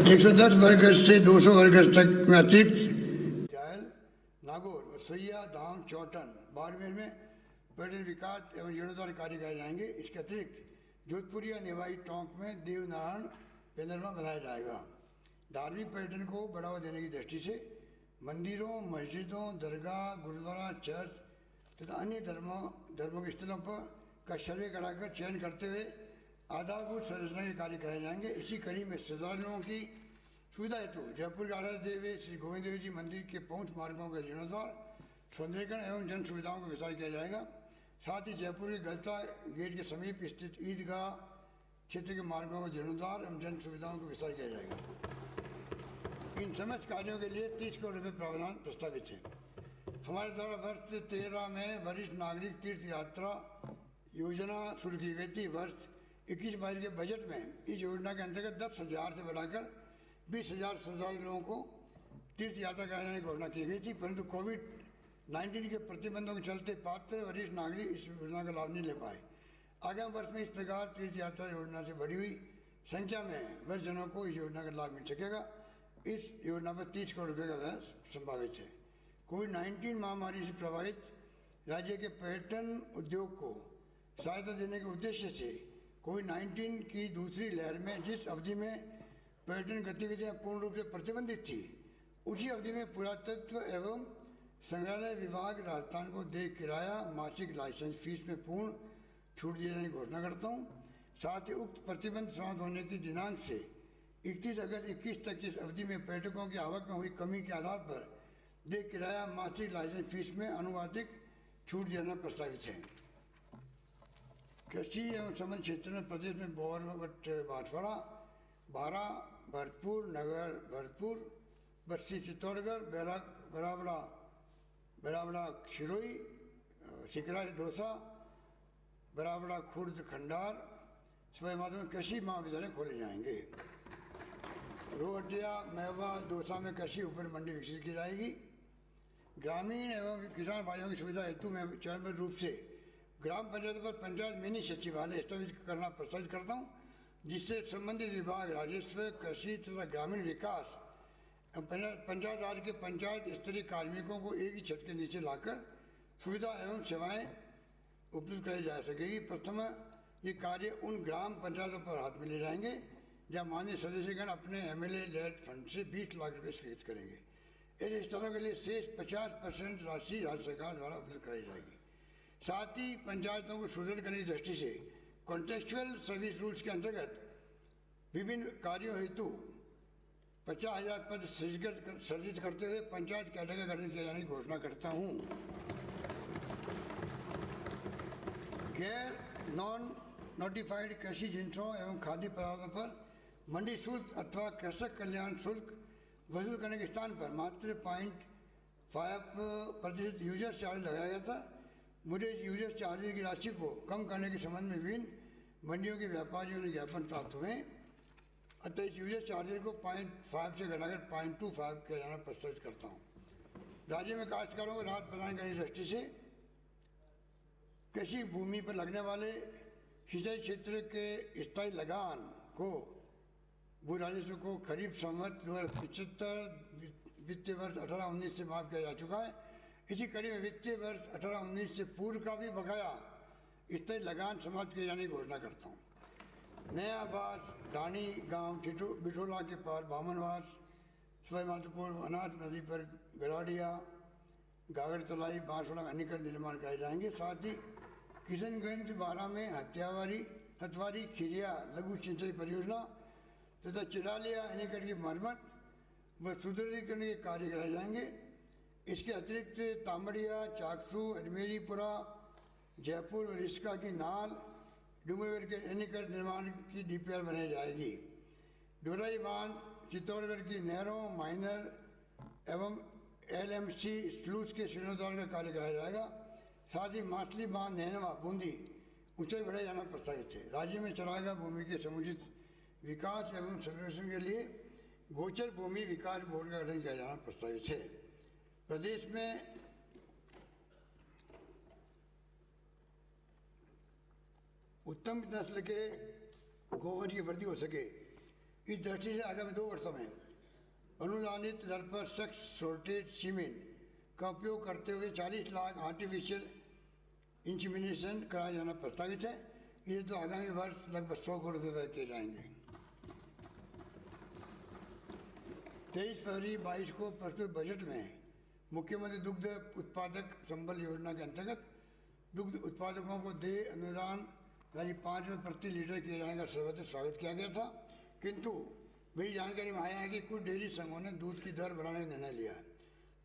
110 वर्ग गज से 200 वर्ग गज तक में अतिरिक्त जायल, नागौर, सैया, धाम, चौटन, बाड़मेर में पर्यटन विकास एवं जीर्णोद्धार कार्य कराए जाएंगे। इसके अतिरिक्त जोधपुरी या नेवाई टोंक में देवनारायण पेंदरमा बनाया जाएगा। धार्मिक पर्यटन को बढ़ावा देने की दृष्टि से मंदिरों, मस्जिदों, दरगाह, गुरुद्वारा, चर्च तथा अन्य धर्मों के स्थलों पर का सर्वे कराकर चयन करते हुए आधारभूत संरचना के कार्य कराए जाएंगे। इसी कड़ी में श्रद्धालुओं की सुविधा हेतु जयपुर के आराध्य देवी श्री गोविंद देव जी मंदिर के पहुंच मार्गों का जीर्णोद्धार, सौंदर्यीकरण एवं जन सुविधाओं का विस्तार किया जाएगा। साथ ही जयपुर के गलता गेट के समीप स्थित ईदगाह क्षेत्र के मार्गों का जीर्णोद्धार एवं जन सुविधाओं का विस्तार किया जाएगा। इन समस्त कार्यों के लिए 30 करोड़ रुपये प्रावधान प्रस्तावित है। हमारे द्वारा वर्ष 13 में वरिष्ठ नागरिक तीर्थ यात्रा योजना शुरू की गई थी। वर्ष 21-22 के बजट में इस योजना के अंतर्गत 10,000 से बढ़ाकर 20,000 श्रद्धालुओं को तीर्थ यात्रा कराने की घोषणा की गई थी, परंतु कोविड-19 के प्रतिबंधों के चलते पात्र वरिष्ठ नागरिक इस योजना का लाभ नहीं ले पाए। आगामी वर्ष में इस प्रकार तीर्थ यात्रा योजना से बढ़ी हुई संख्या में वरिष्ठजनों को इस योजना का लाभ मिल सकेगा। इस योजना पर 30 करोड़ रुपये का व्यय संभावित है। कोविड-19 महामारी से प्रभावित राज्य के पर्यटन उद्योग को सहायता देने के उद्देश्य से कोविड-19 की दूसरी लहर में जिस अवधि में पर्यटन गतिविधियां पूर्ण रूप से प्रतिबंधित थी, उसी अवधि में पुरातत्व एवं संग्रहालय विभाग राजस्थान को देय किराया मासिक लाइसेंस फीस में पूर्ण छूट दिए जाने की घोषणा करता हूँ। साथ ही उक्त प्रतिबंध समाप्त होने की दिनांक से 31 अगस्त 21 तक की अवधि में पर्यटकों की आवक में हुई कमी के आधार पर देय किराया मासिक लाइसेंस फीस में अनुपातिक छूट देना प्रस्तावित है। कृषि एवं संबंध क्षेत्र में प्रदेश में बोरवट बांसवाड़ा, बारा, भरतपुर, नगर भरतपुर, बस्ती चित्तौड़गढ़, बराबड़ा शिरोई, सिकराई दौसा, बराबड़ा खुर्द खंडार, सवाई माधोपुर कृषि महाविद्यालय खोले जाएंगे। रोहटिया, महवा, दौसा में कृषि उपज मंडी विकसित की जाएगी। ग्रामीण एवं किसान भाइयों की सुविधा हेतु मैं चरणबद्ध रूप से ग्राम पंचायत पर पंचायत मिनी सचिवालय स्थापित करना प्रस्तावित करता हूँ, जिससे संबंधित विभाग राजस्व, कृषि तथा ग्रामीण विकास पंचायत राज के पंचायत स्तरीय कार्मिकों को एक ही छत के नीचे लाकर सुविधा एवं सेवाएं उपलब्ध कराई जा सकेगी। प्रथम ये कार्य उन ग्राम पंचायतों पर हाथ में ले जाएंगे जहाँ माननीय सदस्यगण अपने MLA लेड फंड से 20 लाख रुपये स्वीकृत करेंगे। ऐसे स्थानों के लिए शेष 50% राशि राज्य सरकार द्वारा उपलब्ध कराई जाएगी। साथ ही पंचायतों को सुदृढ़ करने की दृष्टि से कॉन्टेक्चुअल सर्विस रूल्स के अंतर्गत विभिन्न कार्यों हेतु 50,000 पद सृजित करते हुए पंचायत कैडर का गठन किए जाने की घोषणा करता हूँ। गैर नॉन नोटिफाइड कृषि जिन्सों एवं खाद्य पदार्थों पर मंडी शुल्क अथवा कृषक कल्याण शुल्क वसूल करने के स्थान पर मात्र 0.5% यूजर चार्ज लगाया गया था। मुझे यूजर चार्ज की राशि को कम करने के संबंध में विभिन्न मंडियों के व्यापारियों ने ज्ञापन प्राप्त हुए, अतः इस यूजर चार्जेस को 0.5 से घटाकर 0.25 किया जाना प्रस्तावित करता हूँ। राज्य में काश्तकारों को राहत प्रदान करने की दृष्टि से कृषि भूमि पर लगने वाले सिंचाई क्षेत्र के स्थायी लगान को भू राजस्व को खरीफ संवत 2075 वित्तीय वर्ष 18-19 से माफ किया जा चुका है। इसी कड़ी में वित्तीय वर्ष 18-19 से पूर्व का भी बकाया स्थायी लगान समाप्त किए जाने की घोषणा करता हूँ। नया बास, ढाणी गांव बिठोला के पार बामनवास, सवाई माधोपुर अनाथ नदी पर गराडिया, गागर तलाई, बांसवाड़ा में अनिकट निर्माण कराए जाएंगे। साथ ही किशनगंज बारा में हथवारी खिरिया लघु सिंचाई परियोजना तथा चिड़ालिया अनिकट की मरम्मत व सुदृढ़ीकरण के कार्य कराए जाएंगे। इसके अतिरिक्त तामड़िया, चाकसू, अजमेरीपुरा, जयपुर और रिस्का की नाल, डूंगरगढ़ के अनिकट निर्माण की DPR बनाई जाएगी। डोराई बांध, चित्तौड़गढ़ की नहरों, माइनर एवं LMC स्लूस के जीर्णोद्धार का कार्य कराया जाएगा। साथ ही माछली बांध, नैनवा, बूंदी ऊंचाई बढ़ाया जाना प्रस्तावित है। राज्य में चरागाह भूमि के समुचित विकास एवं संरक्षण के लिए गोचर भूमि विकास बोर्ड का गठन किया जाना प्रस्तावित है। प्रदेश में उत्तम नस्ल के गोवंश की वृद्धि हो सके, इस दृष्टि से आगामी 2 वर्षों में अनुदानित दर पर सेक्स शॉर्टेज सीमेन का उपयोग करते हुए 40 लाख आर्टिफिशियल इंसेमिनेशन कराया जाना प्रस्तावित है। ये तो आगामी वर्ष लगभग 100 करोड़ रुपये व्यय किए जाएंगे। 23 फरवरी 22 को प्रस्तुत बजट में मुख्यमंत्री दुग्ध उत्पादक संबल योजना के अंतर्गत दुग्ध उत्पादकों को देय अनुदान यानी 5 रुपये प्रति लीटर किए जाने का सर्वत्र स्वागत किया गया था, किंतु मेरी जानकारी में आया है कि कुछ डेयरी संघों ने दूध की दर बढ़ाने का निर्णय लिया है,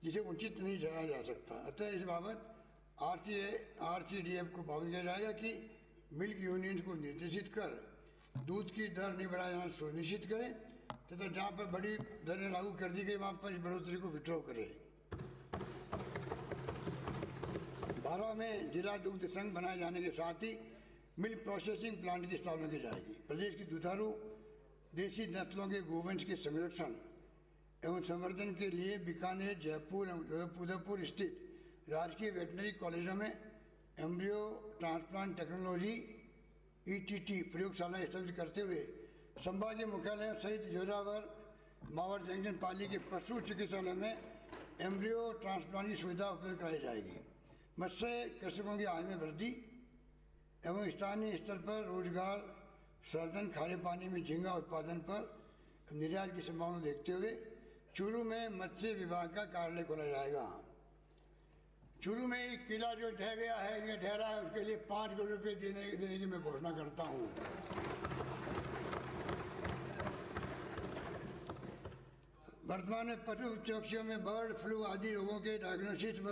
जिसे उचित नहीं ठहराया जा सकता। अतः इस बाबत RCDF को पाबंद किया जाएगा कि मिल्क यूनियन को निर्देशित कर दूध की दर नहीं बढ़ाया जाना सुनिश्चित करें तथा जहाँ पर बड़ी दरें लागू कर दी गई वहाँ पर इस बढ़ोतरी को विड्रॉ करें। 12 में जिला दुग्ध संघ बनाए जाने के साथ ही मिल्क प्रोसेसिंग प्लांट की स्थापना की जाएगी। प्रदेश की दुधारू देसी नस्लों के गोवंश के संरक्षण एवं संवर्धन के लिए बीकानेर, जयपुर एवं उदयपुर स्थित राजकीय वेटनरी कॉलेजों में एम्ब्रियो ट्रांसप्लांट टेक्नोलॉजी ETT प्रयोगशाला स्थापित करते हुए संभागीय मुख्यालयों सहित जोरावर, मावर जंक्शन, पाली के पशु चिकित्सालय में एम्ब्रियो ट्रांसप्लांट की सुविधा उपलब्ध कराई जाएगी। मत्स्य कृषकों की आय में वृद्धि एवं स्थानीय स्तर पर रोजगार सृजन, खारे पानी में झींगा उत्पादन पर निर्यात की संभावना देखते हुए चूरू में मत्स्य विभाग का कार्यालय खोला जाएगा। चूरू में एक किला जो ढह गया है, इनका ठहरा है, उसके लिए 5 करोड़ रुपये देने की मैं घोषणा करता हूँ। वर्तमान में पशु पक्षियों में बर्ड फ्लू आदि रोगों के डायग्नोसिस व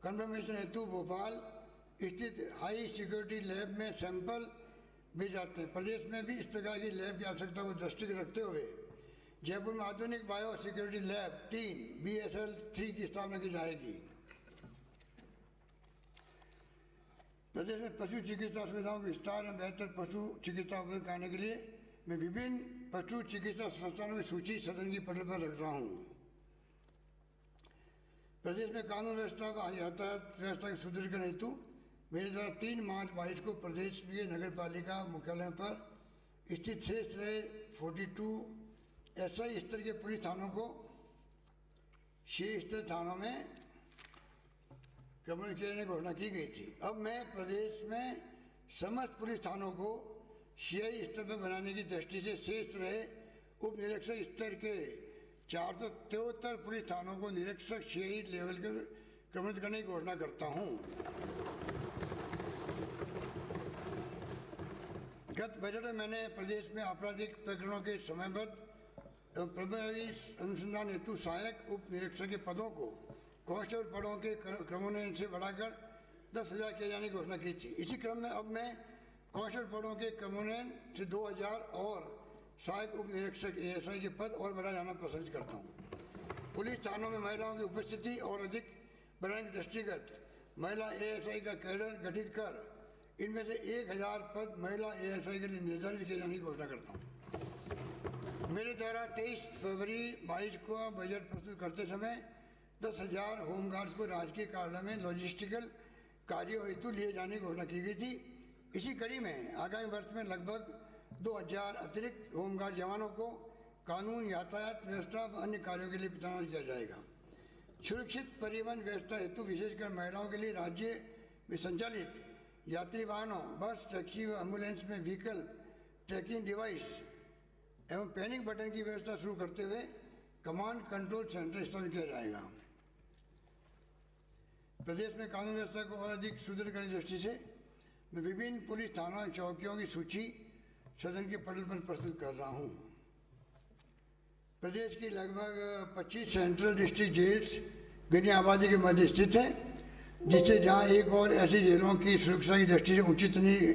कन्फर्मेशन हेतु भोपाल स्थित हाई सिक्योरिटी लैब में सैंपल भी जाते हैं। प्रदेश में भी इस प्रकार की लैब की आवश्यकता को दृष्टि रखते हुए जयपुर में आधुनिक बायो सिक्योरिटी लैब 3 BSL 3 की स्थापना की जाएगी। प्रदेश में पशु चिकित्सा सुविधाओं के विस्तार में बेहतर पशु चिकित्सा उपलब्ध कराने के लिए मैं विभिन्न पशु चिकित्सा संस्थानों की सूची सदन की पटल पर रख रहा हूँ। प्रदेश में कानून व्यवस्था व यातायात व्यवस्था के सुदृढ़ीकरण हेतु मेरे द्वारा 3 मार्च 22 को प्रदेश के नगर पालिका मुख्यालय पर स्थित 42 SI स्तर के पुलिस थानों को 6 स्तर थानों में कम्युनिकेट करने की घोषणा की गई थी। अब मैं प्रदेश में समस्त पुलिस थानों को CI स्तर पर बनाने की दृष्टि से शेष रहे उप निरीक्षक स्तर के 473 पुलिस थानों को निरीक्षक CI लेवल के क्रमित करने की घोषणा करता हूँ। गत बजट में मैंने प्रदेश में आपराधिक प्रकरणों के समयबद्ध एवं प्रभावी अनुसंधान हेतु सहायक उप निरीक्षक के पदों को कांस्टेबल पदों के क्रमोन्नयन से बढ़ाकर 10,000 किए जाने की घोषणा की थी। इसी क्रम में अब मैं कांस्टेबल पदों के क्रमोन्नयन से 2,000 और सहायक उप निरीक्षक ASI के पद और बढ़ा जाना पसंद करता हूँ। पुलिस थानों में महिलाओं की उपस्थिति और अधिक बढ़ाने के दृष्टिगत महिला ASI का कैडर गठित कर इनमें से 1,000 पद महिला ASI के लिए निर्धारित किए जाने की घोषणा करता हूँ। मेरे द्वारा 23 फरवरी 22 को बजट प्रस्तुत करते समय 10,000 होमगार्ड्स को राजकीय कार्यालय में लॉजिस्टिकल कार्यों हेतु लिए जाने की घोषणा की गई थी। इसी कड़ी में आगामी वर्ष में लगभग 2,000 अतिरिक्त होमगार्ड जवानों को कानून, यातायात व्यवस्था व अन्य कार्यों के लिए तैनात किया जाएगा। सुरक्षित परिवहन व्यवस्था हेतु विशेषकर महिलाओं के लिए राज्य में संचालित यात्री वाहनों, बस, टैक्सी व एम्बुलेंस में व्हीकल ट्रैकिंग डिवाइस एवं पैनिक बटन की व्यवस्था शुरू करते हुए कमांड कंट्रोल सेंटर स्थापित किया जाएगा। प्रदेश में कानून व्यवस्था को और अधिक सुदृढ़ करने की दृष्टि से मैं विभिन्न पुलिस थाना चौकियों की सूची सदन के पटल पर प्रस्तुत कर रहा हूँ। प्रदेश की लगभग 25 सेंट्रल डिस्ट्रिक्ट जेल्स घनी आबादी के मध्य स्थित है, जिससे जहाँ एक और ऐसी जेलों की सुरक्षा की दृष्टि से उचित नहीं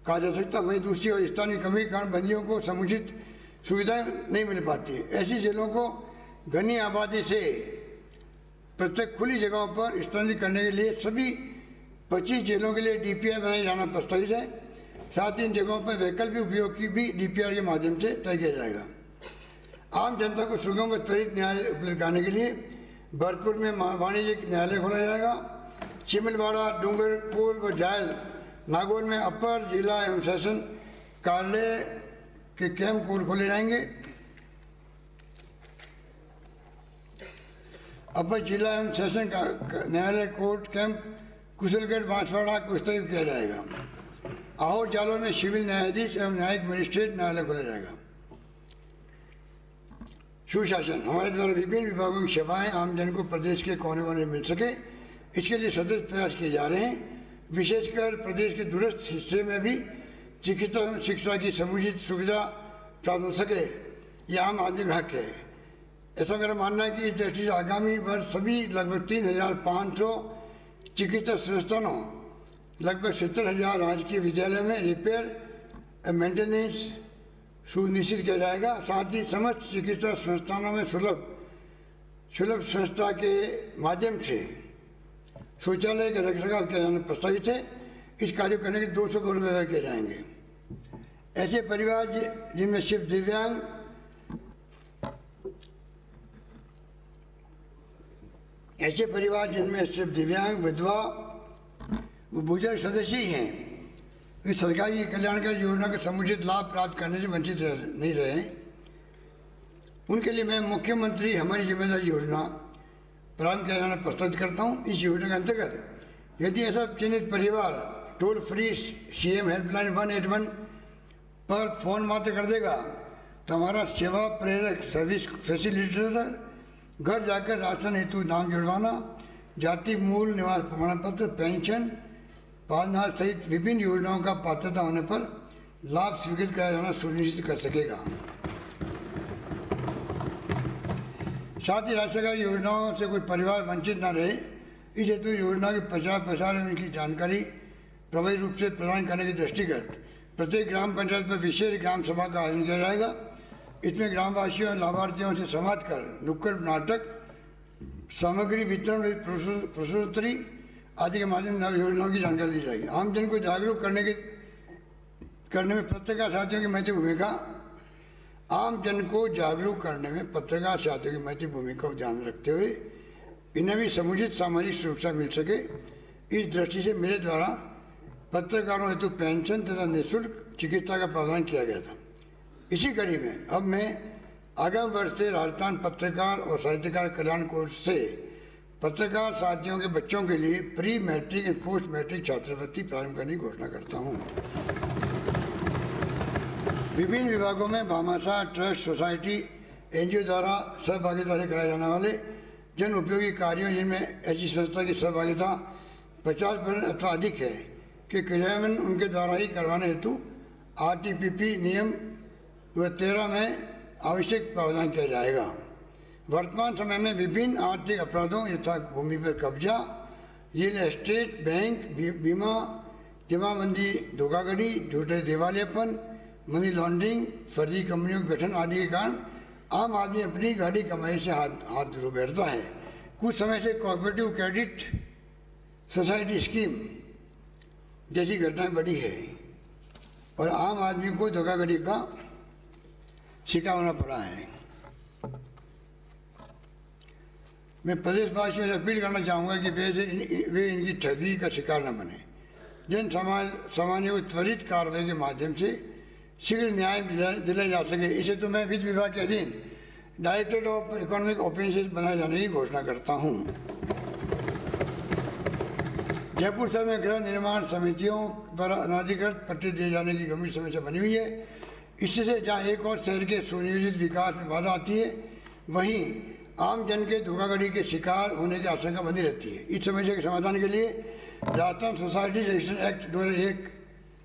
कहा जा सकता, वहीं दूसरी ओर स्थानीय कमी के कारण बंदियों को समुचित सुविधाएं नहीं मिल पाती। ऐसी जेलों को घनी आबादी से प्रत्येक खुली जगहों पर स्थानांतरित करने के लिए सभी 25 जेलों के लिए DPI बनाया जाना प्रस्तावित है। साथ ही इन जगहों पर वैकल्पिक उपयोग की भी DPR के माध्यम से तय किया जाएगा। आम जनता को सुगम व त्वरित न्याय उपलब्ध कराने के लिए भरतपुर में वाणिज्यिक न्यायालय खोला जाएगा। चिमलवाड़ा, डूंगरपुर व जायल नागौर में अपर जिला एवं सेशन कार्यालय के कैंप कोर्ट खोले जाएंगे। अपर जिला एवं सेशन न्यायालय कोर्ट कैंप कुशलगढ़, बांसवाड़ा को स्थापित किया जाएगा। आहोर जालौर में सिविल न्यायाधीश एवं न्यायिक मजिस्ट्रेट न्यायालय खोला जाएगा। सुशासन हमारे द्वारा विभिन्न विभागों की सेवाएं आमजन को प्रदेश के कोने कोने में मिल सके, इसके लिए सतत प्रयास किए जा रहे हैं। विशेषकर प्रदेश के दूरस्थ हिस्से में भी चिकित्सा शिक्षा की समुचित सुविधा प्राप्त हो सके, यह आम आदमी का हक है। ऐसा मेरा मानना है कि इस दृष्टि से आगामी वर्ष सभी लगभग 3,500 चिकित्सा संस्थानों, लगभग 70,000 राजकीय विद्यालय में रिपेयर मेंटेनेंस सुनिश्चित किया जाएगा। साथ ही समस्त चिकित्सा संस्थानों में सुलभ संस्था के माध्यम से शौचालय के रखरखाव किया जाना प्रस्तावित है। इस कार्य करने के 200 करोड़ रुपये किए जाएंगे। ऐसे परिवार जिनमें सिर्फ दिव्यांग, विधवा व बुजुर्ग सदस्य ही हैं, वे सरकारी कल्याणकारी योजना का समुचित लाभ प्राप्त करने से वंचित नहीं रहे। उनके लिए मैं मुख्यमंत्री हमारी जिम्मेदारी योजना प्रारंभ किया जाना प्रस्तुत करता हूँ। इस योजना के अंतर्गत यदि ऐसा चिन्हित परिवार टोल फ्री CM हेल्पलाइन 181 पर फोन मात्र कर देगा तो हमारा सेवा प्रेरक सर्विस फैसिलिटेटर घर जाकर राशन हेतु नाम जुड़वाना, जाति मूल निवास प्रमाण पत्र, पेंशन, पालनाहार सहित विभिन्न योजनाओं का पात्रता होने पर लाभ स्वीकृत कराया जाना सुनिश्चित कर सकेगा। साथ ही राज्य सरकार योजनाओं से कोई परिवार वंचित न रहे, इस हेतु योजना के प्रचार प्रसार में उनकी जानकारी प्रभावी रूप से प्रदान करने के दृष्टिगत प्रत्येक ग्राम पंचायत पर विशेष ग्राम सभा का आयोजन किया जाएगा। इसमें ग्रामवासियों और लाभार्थियों से संवाद कर नुक्कड़ नाटक, सामग्री वितरण, प्रश्नोत्तरी आदि के माध्यम से योजनाओं की जानकारी दी जाएगी। आमजन को जागरूक करने में पत्रकार साथियों की महत्वपूर्ण भूमिका। आम जन को जागरूक करने में पत्रकार साथियों की महत्वपूर्ण भूमिका को ध्यान रखते हुए इन्हें भी समुचित सामाजिक सुरक्षा मिल सके, इस दृष्टि से मेरे द्वारा पत्रकारों हेतु पेंशन तथा निःशुल्क चिकित्सा का प्रावधान किया गया था। इसी कड़ी में अब मैं आगामी वर्ष से राजस्थान पत्रकार और साहित्यकार कल्याण कोर्स से पत्रकार साथियों के बच्चों के लिए pre matric and post matric छात्रवृत्ति प्रारंभ करने की घोषणा करता हूँ। विभिन्न विभागों में भामाशाह ट्रस्ट सोसाइटी NGO द्वारा सहभागिता से कराए जाने वाले जन उपयोगी कार्यों जिनमें ऐसी संस्था की सहभागिता 50% अथवा अधिक है कि क्रियान्वयन उनके द्वारा ही करवाने हेतु RTPP नियम 2013 में आवश्यक प्रावधान किया जाएगा। वर्तमान समय में विभिन्न आर्थिक अपराधों यथा भूमि पर कब्जा, रियल एस्टेट, बैंक, बीमा, जमाबंदी, धोखाधड़ी, झूठे दिवालियापन, मनी लॉन्ड्रिंग, फर्जी कंपनियों के गठन आदि के कारण आम आदमी अपनी गाड़ी कमाई से हाथ धो बैठता है। कुछ समय से कोऑपरेटिव क्रेडिट सोसाइटी स्कीम जैसी घटनाएं बढ़ी है और आम आदमी को धोखाधड़ी का शिकार होना पड़ा है। मैं प्रदेशवासियों से अपील करना चाहूँगा कि वे इनकी ठगी का शिकार न बने। जन सामान्य को त्वरित कार्रवाई के माध्यम से शीघ्र न्याय दिलाया जा सके, इसे तो मैं वित्त विभाग के अधीन डायरेक्टरेट ऑफ इकोनॉमिक ऑफेंसेस बनाए जाने की घोषणा करता हूँ। जयपुर शहर में गृह निर्माण समितियों द्वारा अनाधिकृत पट्टे दिए जाने की गंभीर समस्या बनी हुई है। इससे जहाँ एक और शहर के सुनियोजित विकास में बाधा आती है, वहीं आम जन के धोखाधड़ी के शिकार होने की आशंका बनी रहती है। इस समस्या के समाधान के लिए राजस्थान सोसाइटी रजिस्ट्रेशन एक्ट 2001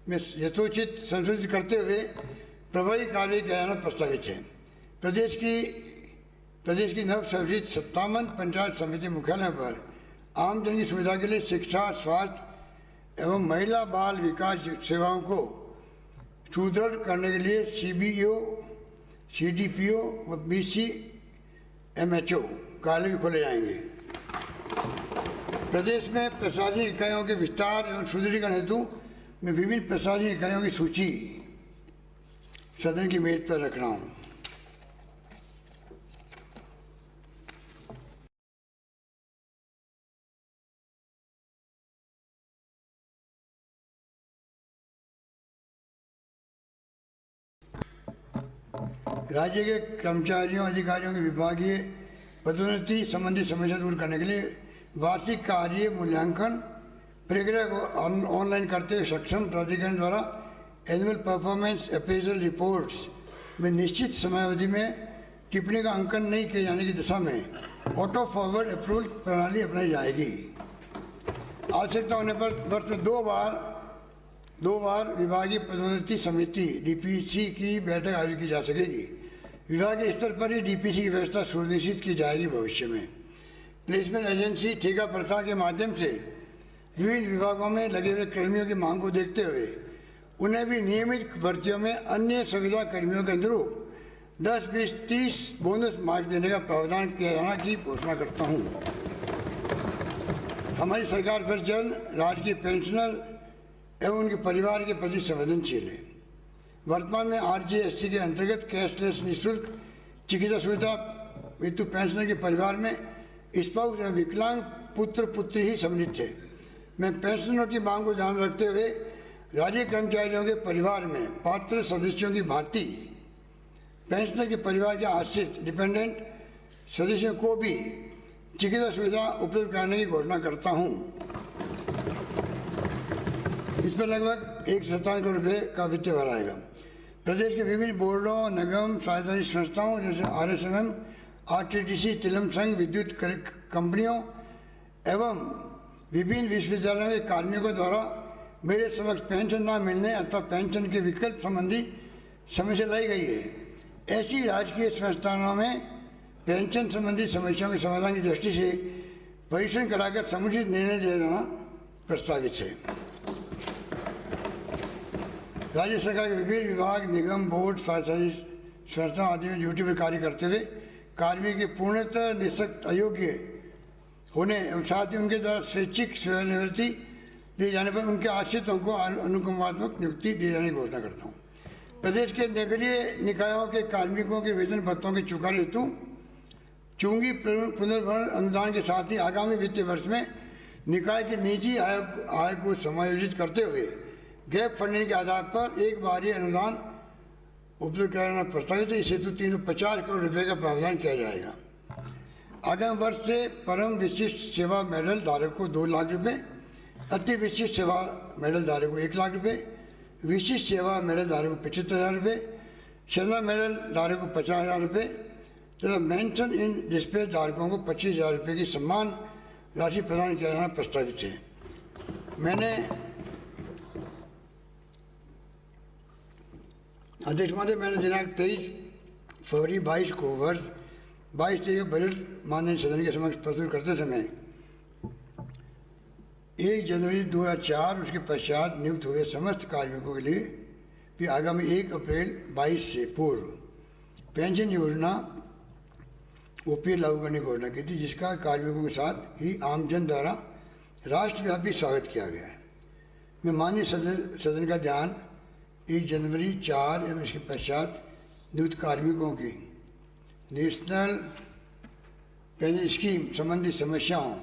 में यथोचित संशोधित करते हुए प्रभावी कार्य किया जाना प्रस्तावित है। प्रदेश की नव सृजित 57 पंचायत समिति मुख्यालय पर आम जन की सुविधा के लिए शिक्षा, स्वास्थ्य एवं महिला बाल विकास सेवाओं को सुदृढ़ करने के लिए CBO, CDPO व BCMHO कार्यालय भी खोले जाएंगे। प्रदेश में प्रशासनिक इकाइयों के विस्तार एवं सुदृढ़ीकरण हेतु मैं विभिन्न प्रशासनिक इकाइयों की सूची सदन की मेज पर रख रहा हूँ। राज्य के कर्मचारियों अधिकारियों के विभागीय पदोन्नति संबंधी समस्या दूर करने के लिए वार्षिक कार्य मूल्यांकन प्रक्रिया को ऑनलाइन करते हुए सक्षम प्राधिकरण द्वारा एनुअल परफॉर्मेंस अप्रेजल रिपोर्ट्स में निश्चित समयावधि में टिप्पणी का अंकन नहीं किए जाने की दिशा में ऑटो फॉरवर्ड अप्रूवल प्रणाली अपनाई जाएगी। आवश्यकता होने पर वर्ष में दो बार विभागीय पदोन्नति समिति DPC की बैठक आयोजित की जा सकेगी। विभागीय स्तर पर ही DPC की व्यवस्था सुनिश्चित की जाएगी। भविष्य में प्लेसमेंट एजेंसी ठेका प्रथा के माध्यम से विभिन्न विभागों में लगे हुए कर्मियों की मांग को देखते हुए उन्हें भी नियमित भर्तियों में अन्य सुविधा कर्मियों के अनुरूप 10, 20, 30 बोनस मार्क देने का प्रावधान किया जाना की घोषणा करता हूँ। हमारी सरकार फिर जल्द राजकीय पेंशनर एवं उनके परिवार के प्रति संवेदनशील है। वर्तमान में RGST के अंतर्गत कैशलेस निःशुल्क चिकित्सा सुविधा हेतु पेंशनर के परिवार में स्पाउस एवं विकलांग पुत्र पुत्री ही सम्मिलित थे। मैं पेंशनरों की मांग को ध्यान रखते हुए राज्य कर्मचारियों के परिवार में पात्र सदस्यों की भांति पेंशनर के परिवार के आश्रित डिपेंडेंट सदस्यों को भी चिकित्सा सुविधा उपलब्ध कराने की घोषणा करता हूँ। इस पर लगभग 157 करोड़ रुपये का वित्तीय भर आएगा। प्रदेश के विभिन्न बोर्डों, निगम, स्वायत्तशासी संस्थाओं जैसे RSMM, RTTC, तिलम संघ, विद्युत कंपनियों एवं विभिन्न विश्वविद्यालयों के कार्मिकों द्वारा मेरे समक्ष पेंशन न मिलने अथवा पेंशन के विकल्प संबंधी समस्या लाई गई है। ऐसी राजकीय संस्थानों में पेंशन संबंधी समस्याओं के समाधान की दृष्टि से परीक्षण कराकर समुचित निर्णय लिया जाना प्रस्तावित है। राज्य सरकार के विभिन्न विभाग, निगम, बोर्ड, स्वायत्तशासी संस्थाओं आदि में ड्यूटी पर कार्य करते हुए कार्मिक के पूर्णतः निःशक्त अयोग्य होने एवं साथ ही उनके द्वारा स्वैच्छिक सेवानिवृत्ति दिए जाने पर उनके आश्रितों को अनुकंपात्मक नियुक्ति दिए जाने की घोषणा करता हूँ। प्रदेश के नगरीय निकायों के कार्मिकों के वेतन भत्तों के चुकाने हेतु चुंगी पुनर्भरण अनुदान के साथ ही आगामी वित्तीय वर्ष में निकाय के निजी आय को समायोजित करते हुए गैप फंडिंग के आधार पर एक बारी अनुदान उपलब्ध कराना प्रस्तावित है। इस हेतु 350 करोड़ रुपये का प्रावधान किया जाएगा। आगामी वर्ष से परम विशिष्ट सेवा मेडल धारक को 2 लाख रुपये, अति विशिष्ट सेवा मेडल धारक को 1 लाख रुपये, विशिष्ट सेवा मेडल धारक को 75,000 रुपये, सेवा मेडल धारक को 50,000 रुपये तथा मेंशन इन डिस्पैच धारकों को 25,000 रुपये की सम्मान राशि प्रदान किया जाना प्रस्तावित है। मैंने अध्यक्ष महोदय दिनांक 23 फरवरी 22 को वर्ष 22-23 बजट माननीय सदन के समक्ष प्रस्तुत करते समय 1 जनवरी 2004 उसके पश्चात नियुक्त हुए समस्त कार्मिकों के लिए भी आगामी 1 अप्रैल 22 से पूर्व पेंशन योजना OPL लागू करने की घोषणा की थी, जिसका कार्मिकों के साथ ही आमजन द्वारा राष्ट्रव्यापी स्वागत किया गया है। मैं माननीय सदन का ध्यान 1 जनवरी 4 एवं इसके पश्चात नियुक्त कार्मिकों की नेशनल पेंशन स्कीम संबंधी समस्याओं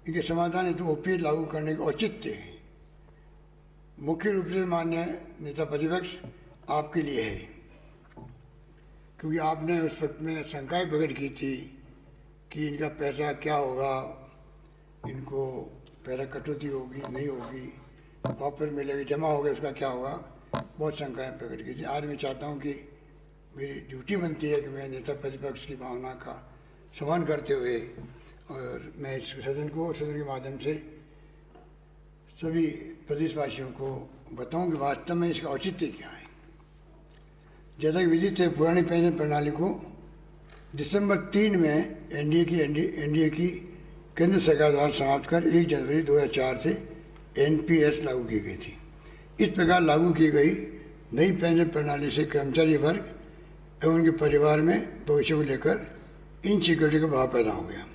इनके समाधान हेतु OPL लागू करने का औचित्य मुख्य रूप से मान्य नेता प्रतिपक्ष आपके लिए है, क्योंकि आपने उस वक्त में शंकाएं प्रकट की थी कि इनका पैसा क्या होगा, इनको पैसा कटौती होगी नहीं होगी, वापस मिलेगी, जमा होगा, उसका क्या होगा, बहुत शंकाएं प्रकट की थी। आज मैं चाहता हूं कि मेरी ड्यूटी बनती है कि मैं नेता प्रतिपक्ष की भावना का सम्मान करते हुए और मैं इस सदन को और सदन के माध्यम से सभी प्रदेशवासियों को बताऊं कि वास्तव में इसका औचित्य क्या है। जैसा कि विदित है, पुरानी पेंशन प्रणाली को दिसंबर 3 में एनडीए की केंद्र सरकार द्वारा समाप्त कर 1 जनवरी 2004 से NPS लागू की गई थी। इस प्रकार लागू की गई नई पेंशन प्रणाली से कर्मचारी वर्ग एवं उनके परिवार में भविष्य को लेकर इनसिक्योरिटी का भाव पैदा हो गया।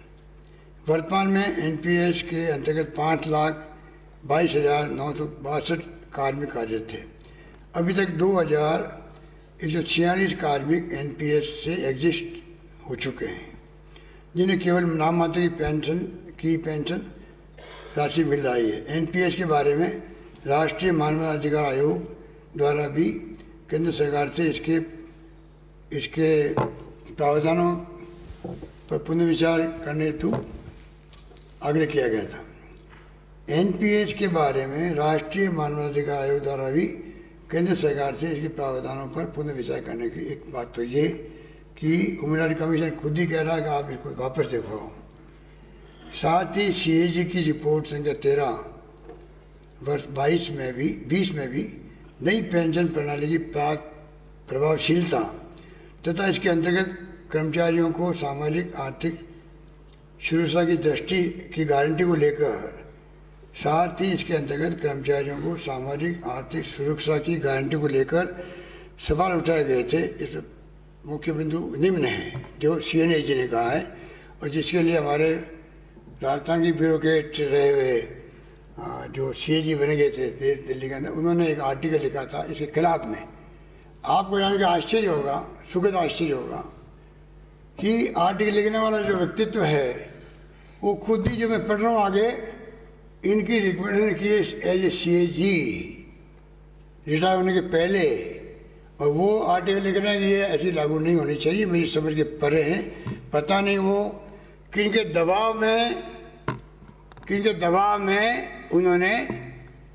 वर्तमान में NPS के अंतर्गत 5,22,962 कार्मिक कार्यरत थे। अभी तक 2,146 कार्मिक NPS से एग्जिस्ट हो चुके हैं, जिन्हें केवल नाम मात्र की पेंशन राशि मिल रही है। NPS के बारे में राष्ट्रीय मानवाधिकार आयोग द्वारा भी केंद्र सरकार से इसके प्रावधानों पर पुनर्विचार करने हेतु आग्रह किया गया था। NPS के बारे में राष्ट्रीय मानवाधिकार आयोग द्वारा भी केंद्र सरकार से इसके प्रावधानों पर पुनर्विचार करने की एक बात तो ये कि उम्मीदवार कमीशन खुद ही कह रहा है कि आप इसको वापस देखो। साथ ही CAG की रिपोर्ट संख्या 13 वर्ष 20 में भी नई पेंशन प्रणाली की प्रभावशीलता तथा इसके अंतर्गत कर्मचारियों को सामाजिक आर्थिक सुरक्षा की दृष्टि की गारंटी को लेकर साथ ही इसके अंतर्गत कर्मचारियों को सामाजिक आर्थिक सुरक्षा की गारंटी को लेकर सवाल उठाए गए थे। इस मुख्य बिंदु निम्न है जो CNAG ने कहा है और जिसके लिए हमारे राजस्थान की ब्यूरोक्रेट रहे हुए जो CAG बने गए थे दिल्ली के अंदर, उन्होंने एक आर्टिकल लिखा था इसके खिलाफ में। आपको जान के आश्चर्य होगा, सुखद आश्चर्य होगा कि आर्टिकल लिखने वाला जो व्यक्तित्व है वो खुद ही, जो मैं पढ़ रहा हूँ आगे, इनकी रिकमेंडेशन की एज ए CAG रिटायर होने के पहले, और वो आर्टिकल लिख रहे हैं कि ये ऐसी लागू नहीं होनी चाहिए, मेरी समझ के परे हैं। पता नहीं वो किनके दबाव में उन्होंने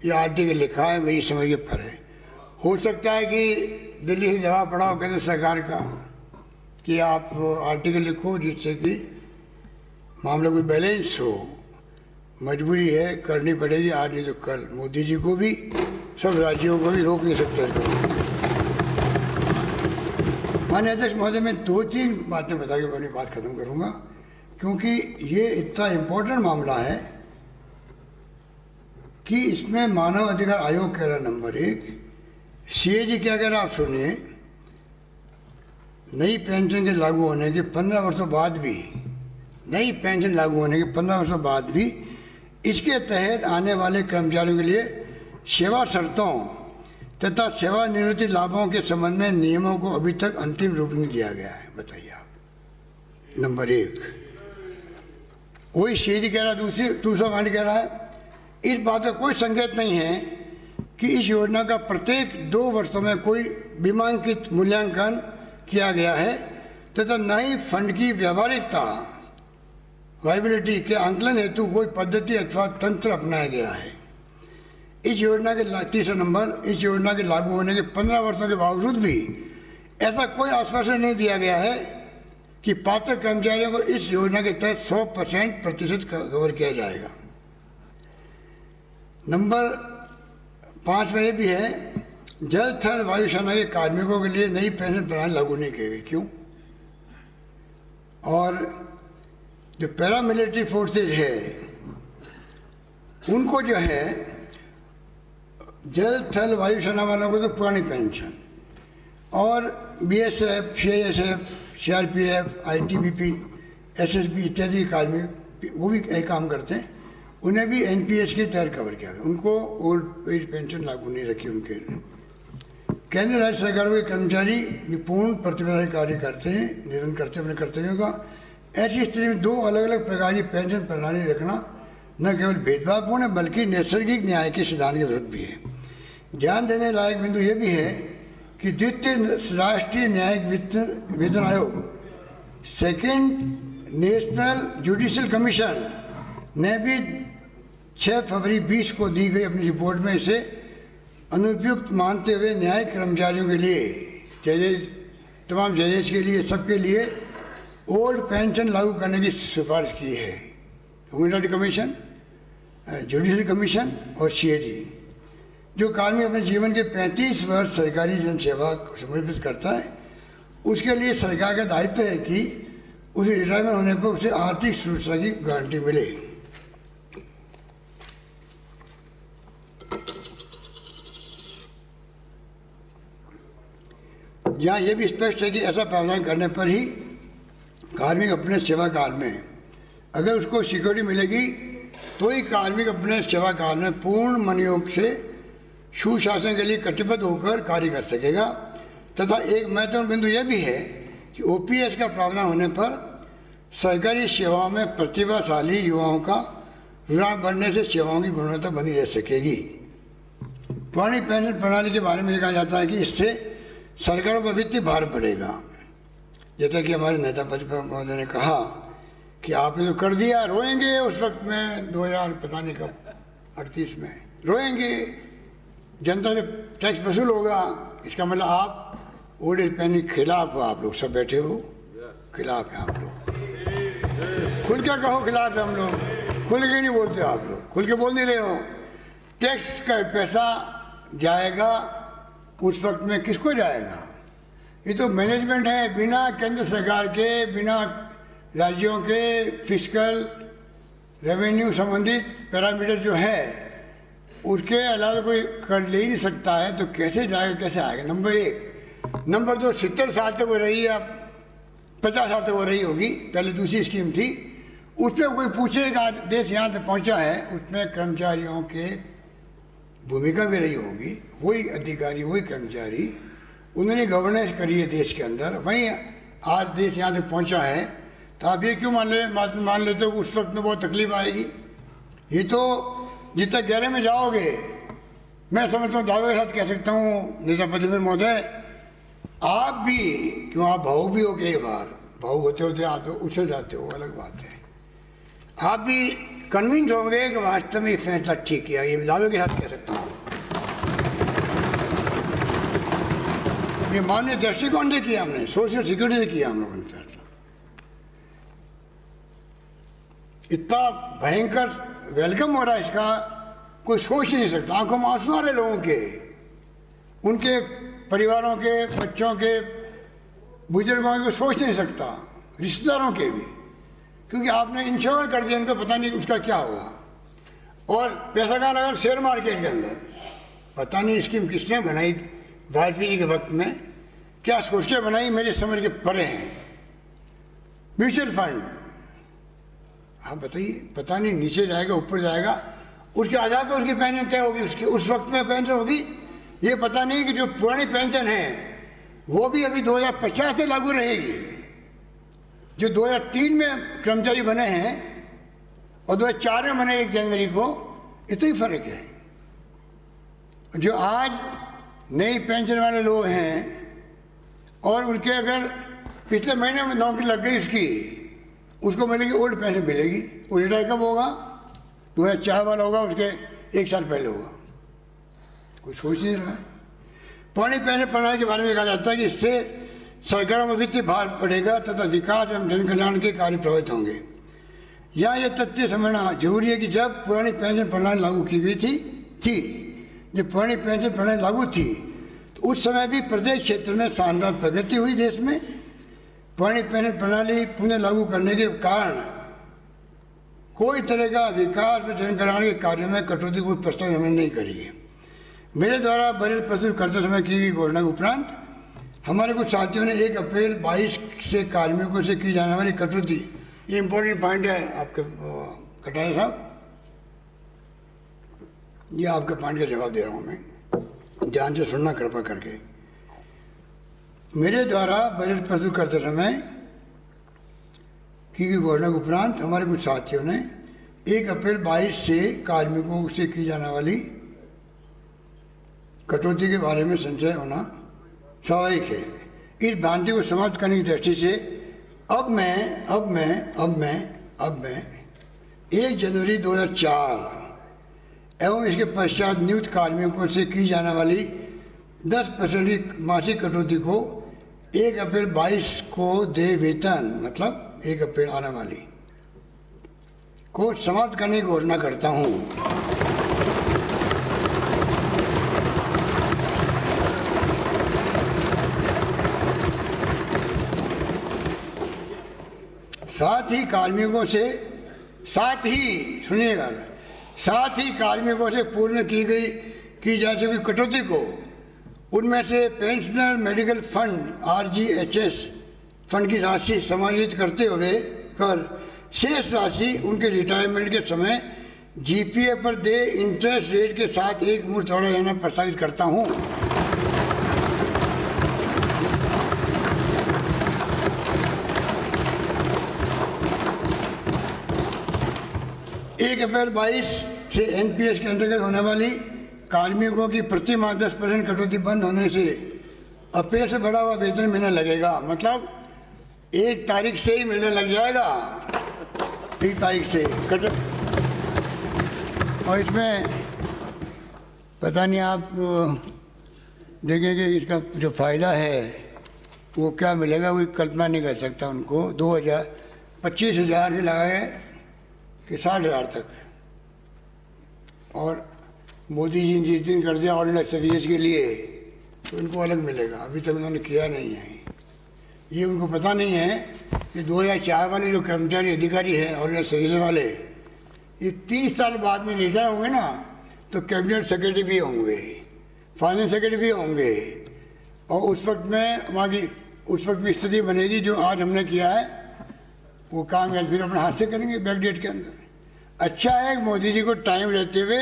ये आर्टिकल लिखा है, मेरी समझ के पर है। हो सकता है कि दिल्ली से दबाव पड़ा हो केंद्र सरकार का कि आप आर्टिकल लिखो जिससे कि मामला कोई बैलेंस हो। मजबूरी है, करनी पड़ेगी, आज नहीं तो कल। मोदी जी को भी, सब राज्यों को भी रोक नहीं सकते इसको। माननीय अध्यक्ष महोदय, मैं 2-3 बातें बता के अपनी बात खत्म करूंगा, क्योंकि ये इतना इम्पोर्टेंट मामला है कि इसमें मानव अधिकार आयोग कह रहा नंबर 1, सीए जी क्या कह रहा आप सुनिए। नई पेंशन के लागू होने के 15 वर्षों बाद भी, नई पेंशन लागू होने के 15 वर्षों बाद भी इसके तहत आने वाले कर्मचारियों के लिए सेवा शर्तों तथा सेवानिवृत्ति लाभों के संबंध में नियमों को अभी तक अंतिम रूप नहीं दिया गया है। बताइए आप। नंबर 1 वही सीए जी कह रहा, दूसरा पॉइंट कह रहा है इस बात का कोई संकेत नहीं है कि इस योजना का प्रत्येक 2 वर्षों में कोई बीमांकित मूल्यांकन किया गया है तथा न ही फंड की व्यावहारिकता वायबिलिटी के आंकलन हेतु कोई पद्धति अथवा तंत्र अपनाया गया है। इस योजना के तीसरा नंबर, इस योजना के लागू होने के 15 वर्षों के बावजूद भी ऐसा कोई आश्वासन नहीं दिया गया है कि पात्र कर्मचारियों को इस योजना के तहत 100% कवर किया जाएगा। नंबर 5 में ये भी है, जल थल वायुसेना के कार्मिकों के लिए नई पेंशन प्रणाली लागू नहीं की गई। क्यों? और जो पैरामिलिट्री फोर्सेज है उनको जो है जल थल वायुसेना वालों को तो पुरानी पेंशन, और BSF, CISF, CRPF, ITBP, SSB इत्यादि कार्मिक वो भी एक काम करते हैं, उन्हें भी एनपीएस के तहत कवर किया गया। उनको ओल्ड एज पेंशन लागू नहीं रखी उनके। केंद्र राज्य सरकारों के कर्मचारी भी पूर्ण प्रतिबद्धता कार्य करते हैं, निर्वहन करते हैं अपने कर्तव्यों का। ऐसी स्थिति में 2 अलग अलग प्रकार की पेंशन प्रणाली रखना न केवल भेदभावपूर्ण है बल्कि नैसर्गिक न्याय के सिद्धांत के विरुद्ध भी है। ध्यान देने लायक बिंदु यह भी है कि द्वितीय राष्ट्रीय न्यायिक वेतन आयोग, सेकेंड नेशनल जुडिशियल कमीशन ने भी 6 फरवरी 20 को दी गई अपनी रिपोर्ट में इसे अनुपयुक्त मानते हुए न्यायिक कर्मचारियों के लिए, जजेज, तमाम जजेज के लिए, सबके लिए ओल्ड पेंशन लागू करने की सिफारिश की है। ह्यूमन कमीशन, जुडिशियल कमीशन और सीएजी। जो कार्मिक अपने जीवन के 35 वर्ष सरकारी जनसेवा को समर्पित करता है उसके लिए सरकार का दायित्व है कि उसे रिटायरमेंट होने पर उसे आर्थिक सुरक्षा की गारंटी मिले। यहाँ यह भी स्पष्ट है कि ऐसा प्रावधान करने पर ही कार्मिक अपने सेवा काल में, अगर उसको सिक्योरिटी मिलेगी तो ही कार्मिक अपने सेवा काल में पूर्ण मनोयोग से सुशासन के लिए कटिबद्ध होकर कार्य कर सकेगा। तथा एक महत्वपूर्ण बिंदु यह भी है कि ओपीएस का प्रावधान होने पर सरकारी सेवाओं में प्रतिभाशाली युवाओं का रुझान बढ़ने से सेवाओं की गुणवत्ता बनी रह सकेगी। पुरानी पेंशन प्रणाली के बारे में कहा जाता है कि इससे सरकारों पर वित्तीय भार पड़ेगा। जैसा कि हमारे नेता प्रतिपक्ष महोदय ने कहा कि आपने तो कर दिया, रोएंगे उस वक्त में 2000 पता नहीं कब 38 में रोएंगे, जनता से टैक्स वसूल होगा। इसका मतलब आप ओल्ड एज पेंशन के खिलाफ हो। आप लोग सब बैठे हो, खिलाफ हैं आप लोग। खुल के कहो खिलाफ है हम लोग, खुल के नहीं बोलते आप लोग, खुल के बोल नहीं रहे हो। टैक्स का पैसा जाएगा उस वक्त में किसको जाएगा? ये तो मैनेजमेंट है, बिना केंद्र सरकार के, बिना राज्यों के फिस्कल रेवेन्यू संबंधित पैरामीटर जो है उसके अलावा कोई कर ले ही नहीं सकता है, तो कैसे जाएगा, कैसे आएगा? नंबर 1। नंबर 2, 70 साल तक वो रही, अब 50 साल तक वो रही होगी, पहले दूसरी स्कीम थी। उसमें कोई पूछेगा देश यहाँ तक पहुँचा है, उसमें कर्मचारियों के भूमिका भी रही होगी, वही अधिकारी, वही कर्मचारी, उन्होंने गवर्नेंस करी है देश के अंदर, वहीं आज देश यहाँ तक पहुँचा है। तो आप ये क्यों मान लेते हो कि उस वक्त में बहुत तकलीफ आएगी? ये तो जितना गहरे में जाओगे, मैं समझता हूँ, दावे के साथ कह सकता हूँ नेता प्रतिपक्ष महोदय, आप भी, क्यों आप भावुक भी हो, कई बार भावुक होते होते आप तो उछल जाते हो, अलग बात है। आप भी कन्विंस होंगे कि वास्तव में ये फैसला ठीक किया, ये दावे के साथ कह सकता हूँ। ये मानवीय दृष्टिकोण से किया हमने, सोशल सिक्योरिटी से किया हम लोगों ने फैसला। इतना भयंकर वेलकम हो रहा है इसका, कोई सोच ही नहीं सकता। आंखों में आंसू आ रहे लोगों के, उनके परिवारों के, बच्चों के, बुजुर्गों के, सोच नहीं सकता, रिश्तेदारों के भी, क्योंकि आपने इंश्योर कर दिया उनको, पता नहीं उसका क्या होगा। और पैसा कहाँ लगा? शेयर मार्केट के अंदर। पता नहीं स्कीम किसने बनाई वाजपेयी जी के वक्त में, क्या सोच के बनाई, मेरे समझ के परे हैं। म्यूचुअल फंड, आप बताइए, पता नहीं नीचे जाएगा ऊपर जाएगा, उसके आधार पर उसकी पेंशन तय होगी, उसकी उस वक्त में पेंशन होगी। ये पता नहीं कि जो पुरानी पेंशन है वो भी अभी 2050 से लागू रहेगी। जो 2003 में कर्मचारी बने हैं और 2004 में बने 1 जनवरी को, इतना ही फर्क है। जो आज नई पेंशन वाले लोग हैं और उनके अगर पिछले महीने में नौकरी लग गई उसको मिलेगी, ओल्ड पेंशन मिलेगी। वो रिटायर कब होगा? 2004 वाला होगा, उसके 1 साल पहले होगा। कोई सोच नहीं रहा है। पुरानी पेंशन प्रणाली के बारे में कहा जाता है कि इससे सरकारों में वित्तीय भार बढ़ेगा तथा विकास एवं जन कल्याण के कार्य प्रभावित होंगे। यहाँ यह तथ्य समझना जरूरी है कि जब पुरानी पेंशन प्रणाली लागू की गई थी जब पुरानी पेंशन प्रणाली लागू थी तो उस समय भी प्रत्येक क्षेत्र में शानदार प्रगति हुई देश में। पुरानी पेंशन प्रणाली पुनः लागू करने के कारण कोई तरह का विकास और जन कल्याण के कार्य में कटौती को प्रस्ताव हमने नहीं करी है। मेरे द्वारा बजट प्रस्तुत करते समय की गई घोषणा के उपरांत हमारे कुछ साथियों ने 1 अप्रैल 22 से कार्मिकों से की जाने वाली कटौती, ये इंपॉर्टेंट पॉइंट है आपके कटारिया साहब, ये आपके पॉइंट का जवाब दे रहा हूँ मैं, ध्यान से सुनना कृपा करके। मेरे द्वारा बजट प्रस्तुत करते समय की गई घोषणा के उपरांत हमारे कुछ साथियों ने 1 अप्रैल 22 से कार्मिकों से की जाने वाली कटौती के बारे में संशय होना स्वाभाविक है। इस भ्रांति को समाप्त करने की दृष्टि से अब मैं 1 जनवरी 2004 एवं इसके पश्चात नियुक्त कार्मिकों से की जाने वाली 10% की मासिक कटौती को 1 अप्रैल 22 को देय वेतन, मतलब 1 अप्रैल आने वाली को समाप्त करने की घोषणा करता हूँ। साथ ही कार्मिकों से पूर्ण की जा चुकी कटौती को, उनमें से pensioner medical fund RGHS fund की राशि समायोजित करते हुए शेष राशि उनके रिटायरमेंट के समय GPA पर दे इंटरेस्ट रेट के साथ एक मुश्त जोड़ा जाना प्रस्तावित करता हूँ। अप्रैल 22 से NPS के अंतर्गत होने वाली कार्मिकों की प्रति माह 10% कटौती बंद होने से अप्रैल से बढ़ा हुआ वेतन मिलने लगेगा। मतलब 1 तारीख से ही मिलने लग जाएगा, 1 तारीख से और इसमें पता नहीं आप देखेंगे इसका जो फ़ायदा है वो क्या मिलेगा, कोई कल्पना नहीं कर सकता। उनको 25,000 से लगाए कि 60,000 तक। और मोदी जी ने जिस दिन कर दिया ऑल इंडिया सर्विस के लिए तो इनको अलग मिलेगा, अभी तक उन्होंने किया नहीं है। ये उनको पता नहीं है कि 2004 वाले जो कर्मचारी अधिकारी हैं ऑल इंडिया सर्विस वाले, ये 30 साल बाद में रिटायर होंगे ना तो कैबिनेट सेक्रेटरी भी होंगे, फाइनेंस सेक्रेटरी भी होंगे, और उस वक्त में स्थिति बनेगी जो आज हमने किया है वो काम या फिर अपने हाथ से करेंगे बैकडेट के अंदर। अच्छा है मोदी जी को टाइम रहते हुए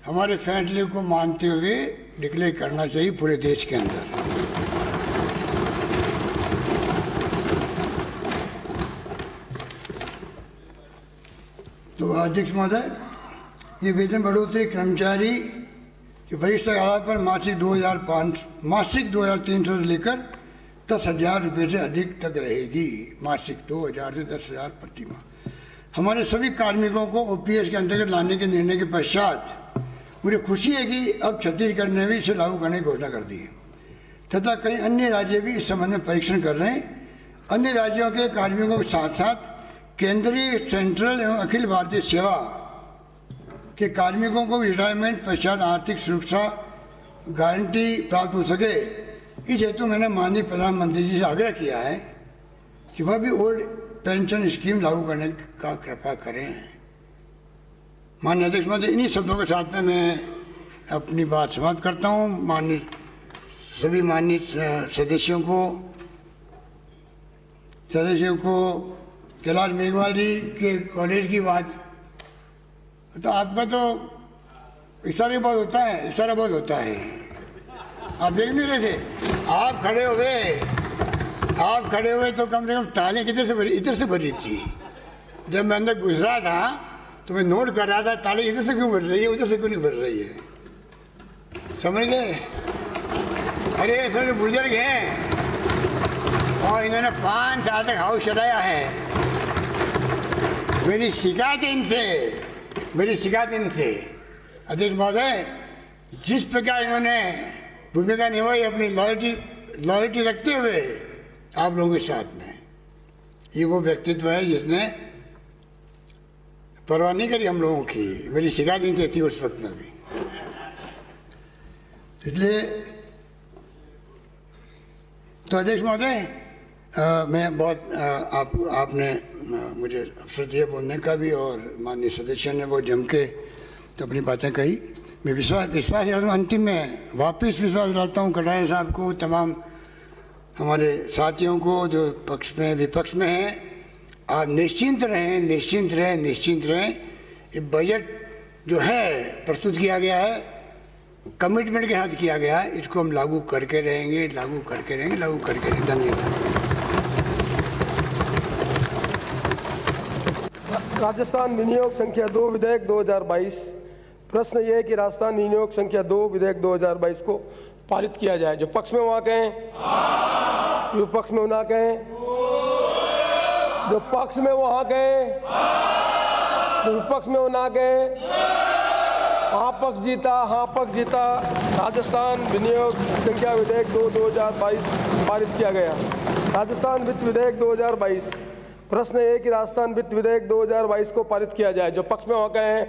हमारे फैसले को मानते हुए डिक्लेयर करना चाहिए पूरे देश के अंदर। तो अध्यक्ष महोदय, ये वेतन बढ़ोतरी कर्मचारी के वरिष्ठ आधार पर मासिक 2,300 से लेकर 10,000 रुपये से अधिक तक रहेगी। मासिक 2,000 से 10,000 प्रति माह। हमारे सभी कार्मिकों को ओपीएस के अंतर्गत लाने के निर्णय के पश्चात मुझे खुशी है कि अब छत्तीसगढ़ ने भी इसे लागू करने की घोषणा कर दी है तथा कई अन्य राज्य भी इस संबंध में परीक्षण कर रहे हैं। अन्य राज्यों के कार्मिकों के साथ साथ केंद्रीय, सेंट्रल एवं अखिल भारतीय सेवा के कार्मिकों को रिटायरमेंट पश्चात आर्थिक सुरक्षा गारंटी प्राप्त हो सके, इस हेतु मैंने माननीय प्रधानमंत्री जी से आग्रह किया है कि वह भी ओल्ड पेंशन स्कीम लागू करने का कृपा करें। माननीय अध्यक्ष महोदय, इन्हीं शब्दों के साथ में मैं अपनी बात समाप्त करता हूँ। सभी माननीय सदस्यों को कैलाश मेघवाल जी के कॉलेज की बात, तो आपका तो इशारा बहुत होता है। आप देख नहीं रहे थे, आप खड़े हुए तो कम से कम तालियां इधर से भरी थी। जब मैं अंदर घुस रहा था तो मैं नोट कर रहा था ताली इधर से क्यों भर रही है, उधर से क्यों नहीं भर रही है, समझ गए? अरे सर बुजुर्ग हैं और इन्होंने 5 साल तक हाउस चलाया है। मेरी शिकायत इनसे अध्यक्ष महोदय, जिस प्रकार इन्होंने भूमिका निभाई अपनी लॉयल्टी रखते हुए आप लोगों के साथ में, ये वो व्यक्तित्व है जिसने परवाह नहीं करी हम लोगों की। मेरी शिकायत इनसे थी उस वक्त में भी। इसलिए तो अध्यक्ष महोदय, मैं बहुत आपने मुझे अवसर दिया बोलने का भी, और माननीय सदस्य ने बहुत जम के तो अपनी बातें कही। मैं विश्वास दिलाता हूँ, अंतिम में वापस विश्वास दिलाता हूँ कटारिया साहब को, तमाम हमारे साथियों को जो पक्ष में विपक्ष में हैं, आप निश्चिंत रहें। ये बजट जो है प्रस्तुत किया गया है, कमिटमेंट के साथ किया गया है, इसको हम लागू करके रहेंगे। धन्यवाद। राजस्थान विनियोग संख्या 2 विधेयक 2022। प्रश्न ये है कि राजस्थान विनियोग संख्या 2 विधेयक 2022 को पारित किया जाए। जो पक्ष में वहाँ कहें, विपक्ष में ना कहें, जो पक्ष में वहाँ कहें, जो विपक्ष में ना कहें। हाँ पक्ष जीता। राजस्थान विनियोग संख्या विधेयक 2 2022 पारित किया गया। राजस्थान वित्त विधेयक 2022। प्रश्न ये है कि राजस्थान वित्त विधेयक 2022 को पारित किया जाए। जो पक्ष में वहाँ कहें,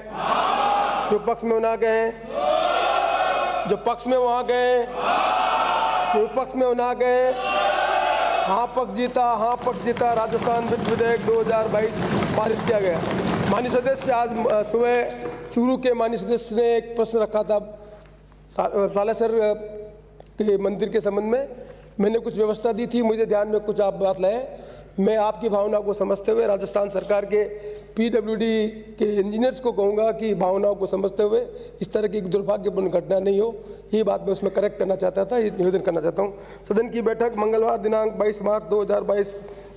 जो पक्ष में ना कहें, जो पक्ष में वहाँ कहें, जो विपक्ष में ना कहें। हाँ पक्ष जीता। राजस्थान वित्त विधेयक 2022 पारित किया गया। माननीय सदस्य, आज सुबह चूरू के माननीय सदस्य ने एक प्रश्न रखा था सालासर के मंदिर के संबंध में। मैंने कुछ व्यवस्था दी थी, मुझे ध्यान में कुछ आप बात लाए। मैं आपकी भावना को समझते हुए राजस्थान सरकार के पीडब्ल्यूडी के इंजीनियर्स को कहूँगा कि भावनाओं को समझते हुए इस तरह की दुर्भाग्यपूर्ण घटना नहीं हो, ये बात मैं उसमें करेक्ट करना चाहता था, ये निवेदन करना चाहता हूँ। सदन की बैठक मंगलवार दिनांक 22 मार्च 2022